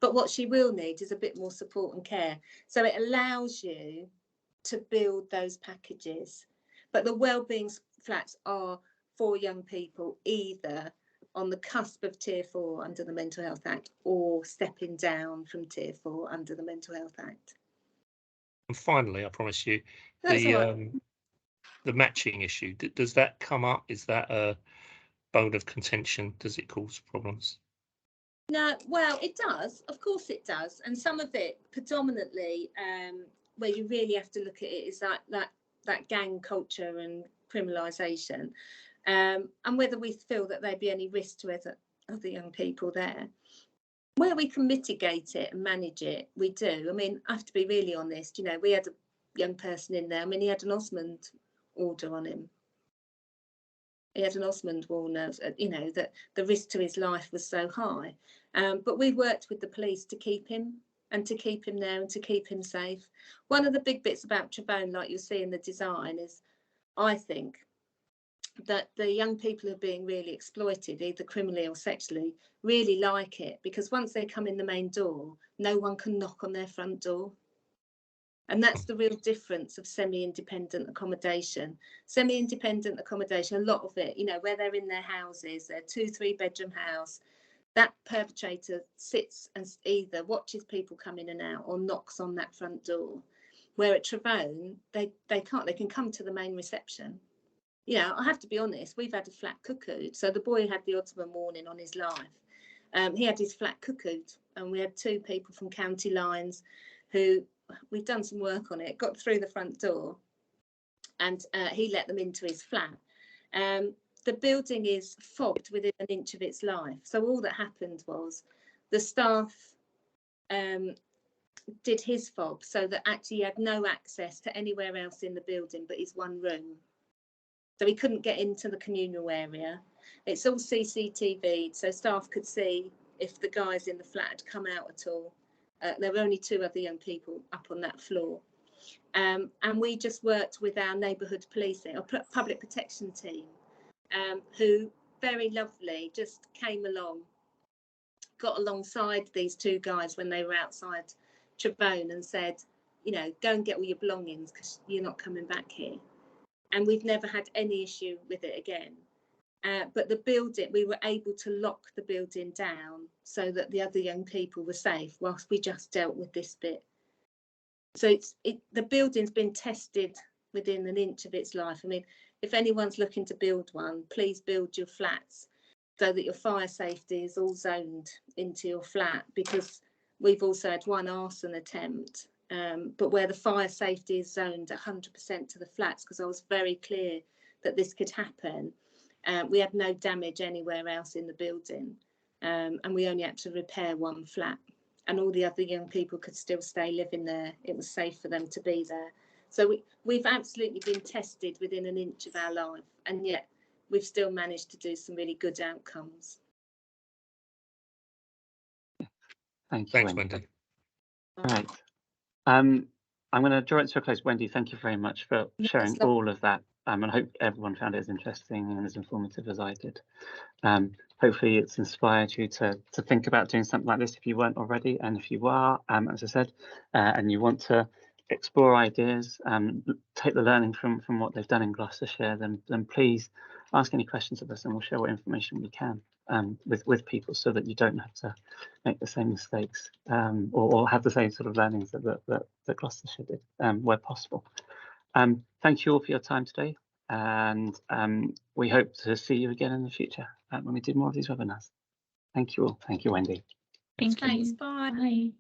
But what she will need is a bit more support and care. So it allows you to build those packages. But the wellbeing flats are for young people either on the cusp of Tier 4 under the Mental Health Act, or stepping down from Tier 4 under the Mental Health Act. And finally, I promise you, the matching issue, does that come up? Is that a bone of contention? Does it cause problems? No, well, it does. Of course it does. And some of it, predominantly, where you really have to look at it, is that gang culture and criminalisation, and whether we feel that there'd be any risk to other young people there. Where we can mitigate it and manage it, we do. I mean, I have to be really honest, you know, we had a young person in there. I mean, he had an Osmond order on him. He had an Osmond warning, you know, that the risk to his life was so high. But we worked with the police to keep him, and to keep him there, and to keep him safe. One of the big bits about Trebone, like you'll see in the design, is I think that the young people who are being really exploited, either criminally or sexually, really like it, because once they come in the main door, no one can knock on their front door. And that's the real difference of semi-independent accommodation. Semi-independent accommodation, a lot of it, you know, where they're in their houses, their 2-3 bedroom house, that perpetrator sits and either watches people come in and out or knocks on that front door. Where at Trebone, they can't, they can come to the main reception. You know, I have to be honest, we've had a flat cuckooed. So the boy had the Osmond warning on his life. He had his flat cuckooed, and we had 2 people from county lines who, we've done some work on it, got through the front door, and he let them into his flat. The building is fobbed within an inch of its life. So all that happened was the staff did his fob, so that actually he had no access to anywhere else in the building but his one room. So he couldn't get into the communal area. It's all CCTV'd, so staff could see if the guys in the flat had come out at all. There were only 2 other young people up on that floor. And we just worked with our neighbourhood policing, or public protection team, who very lovely just came along, got alongside these 2 guys when they were outside Trebone, and said, you know, go and get all your belongings, because you're not coming back here. And we've never had any issue with it again. But the building, we were able to lock the building down so that the other young people were safe whilst we just dealt with this bit. So the building's been tested within an inch of its life. I mean, if anyone's looking to build one, please build your flats so that your fire safety is all zoned into your flat, because we've also had 1 arson attempt, but where the fire safety is zoned 100% to the flats, because I was very clear that this could happen. We had no damage anywhere else in the building, and we only had to repair 1 flat, and all the other young people could still stay living there. It was safe for them to be there. So we've absolutely been tested within an inch of our life, and yet we've still managed to do some really good outcomes. Thank you, Thanks, Wendy. Wendy. All right. I'm going to draw it to a close. Wendy, thank you very much for sharing all of that. And I hope everyone found it as interesting and as informative as I did. Hopefully it's inspired you to think about doing something like this if you weren't already. And if you are, as I said, and you want to explore ideas, take the learning from what they've done in Gloucestershire, then please ask any questions of us, and we'll share what information we can with people, so that you don't have to make the same mistakes or have the same sort of learnings that Gloucestershire did where possible. Thank you all for your time today, and we hope to see you again in the future when we do more of these webinars. Thank you all. Thank you, Wendy. Thanks. Bye. Bye.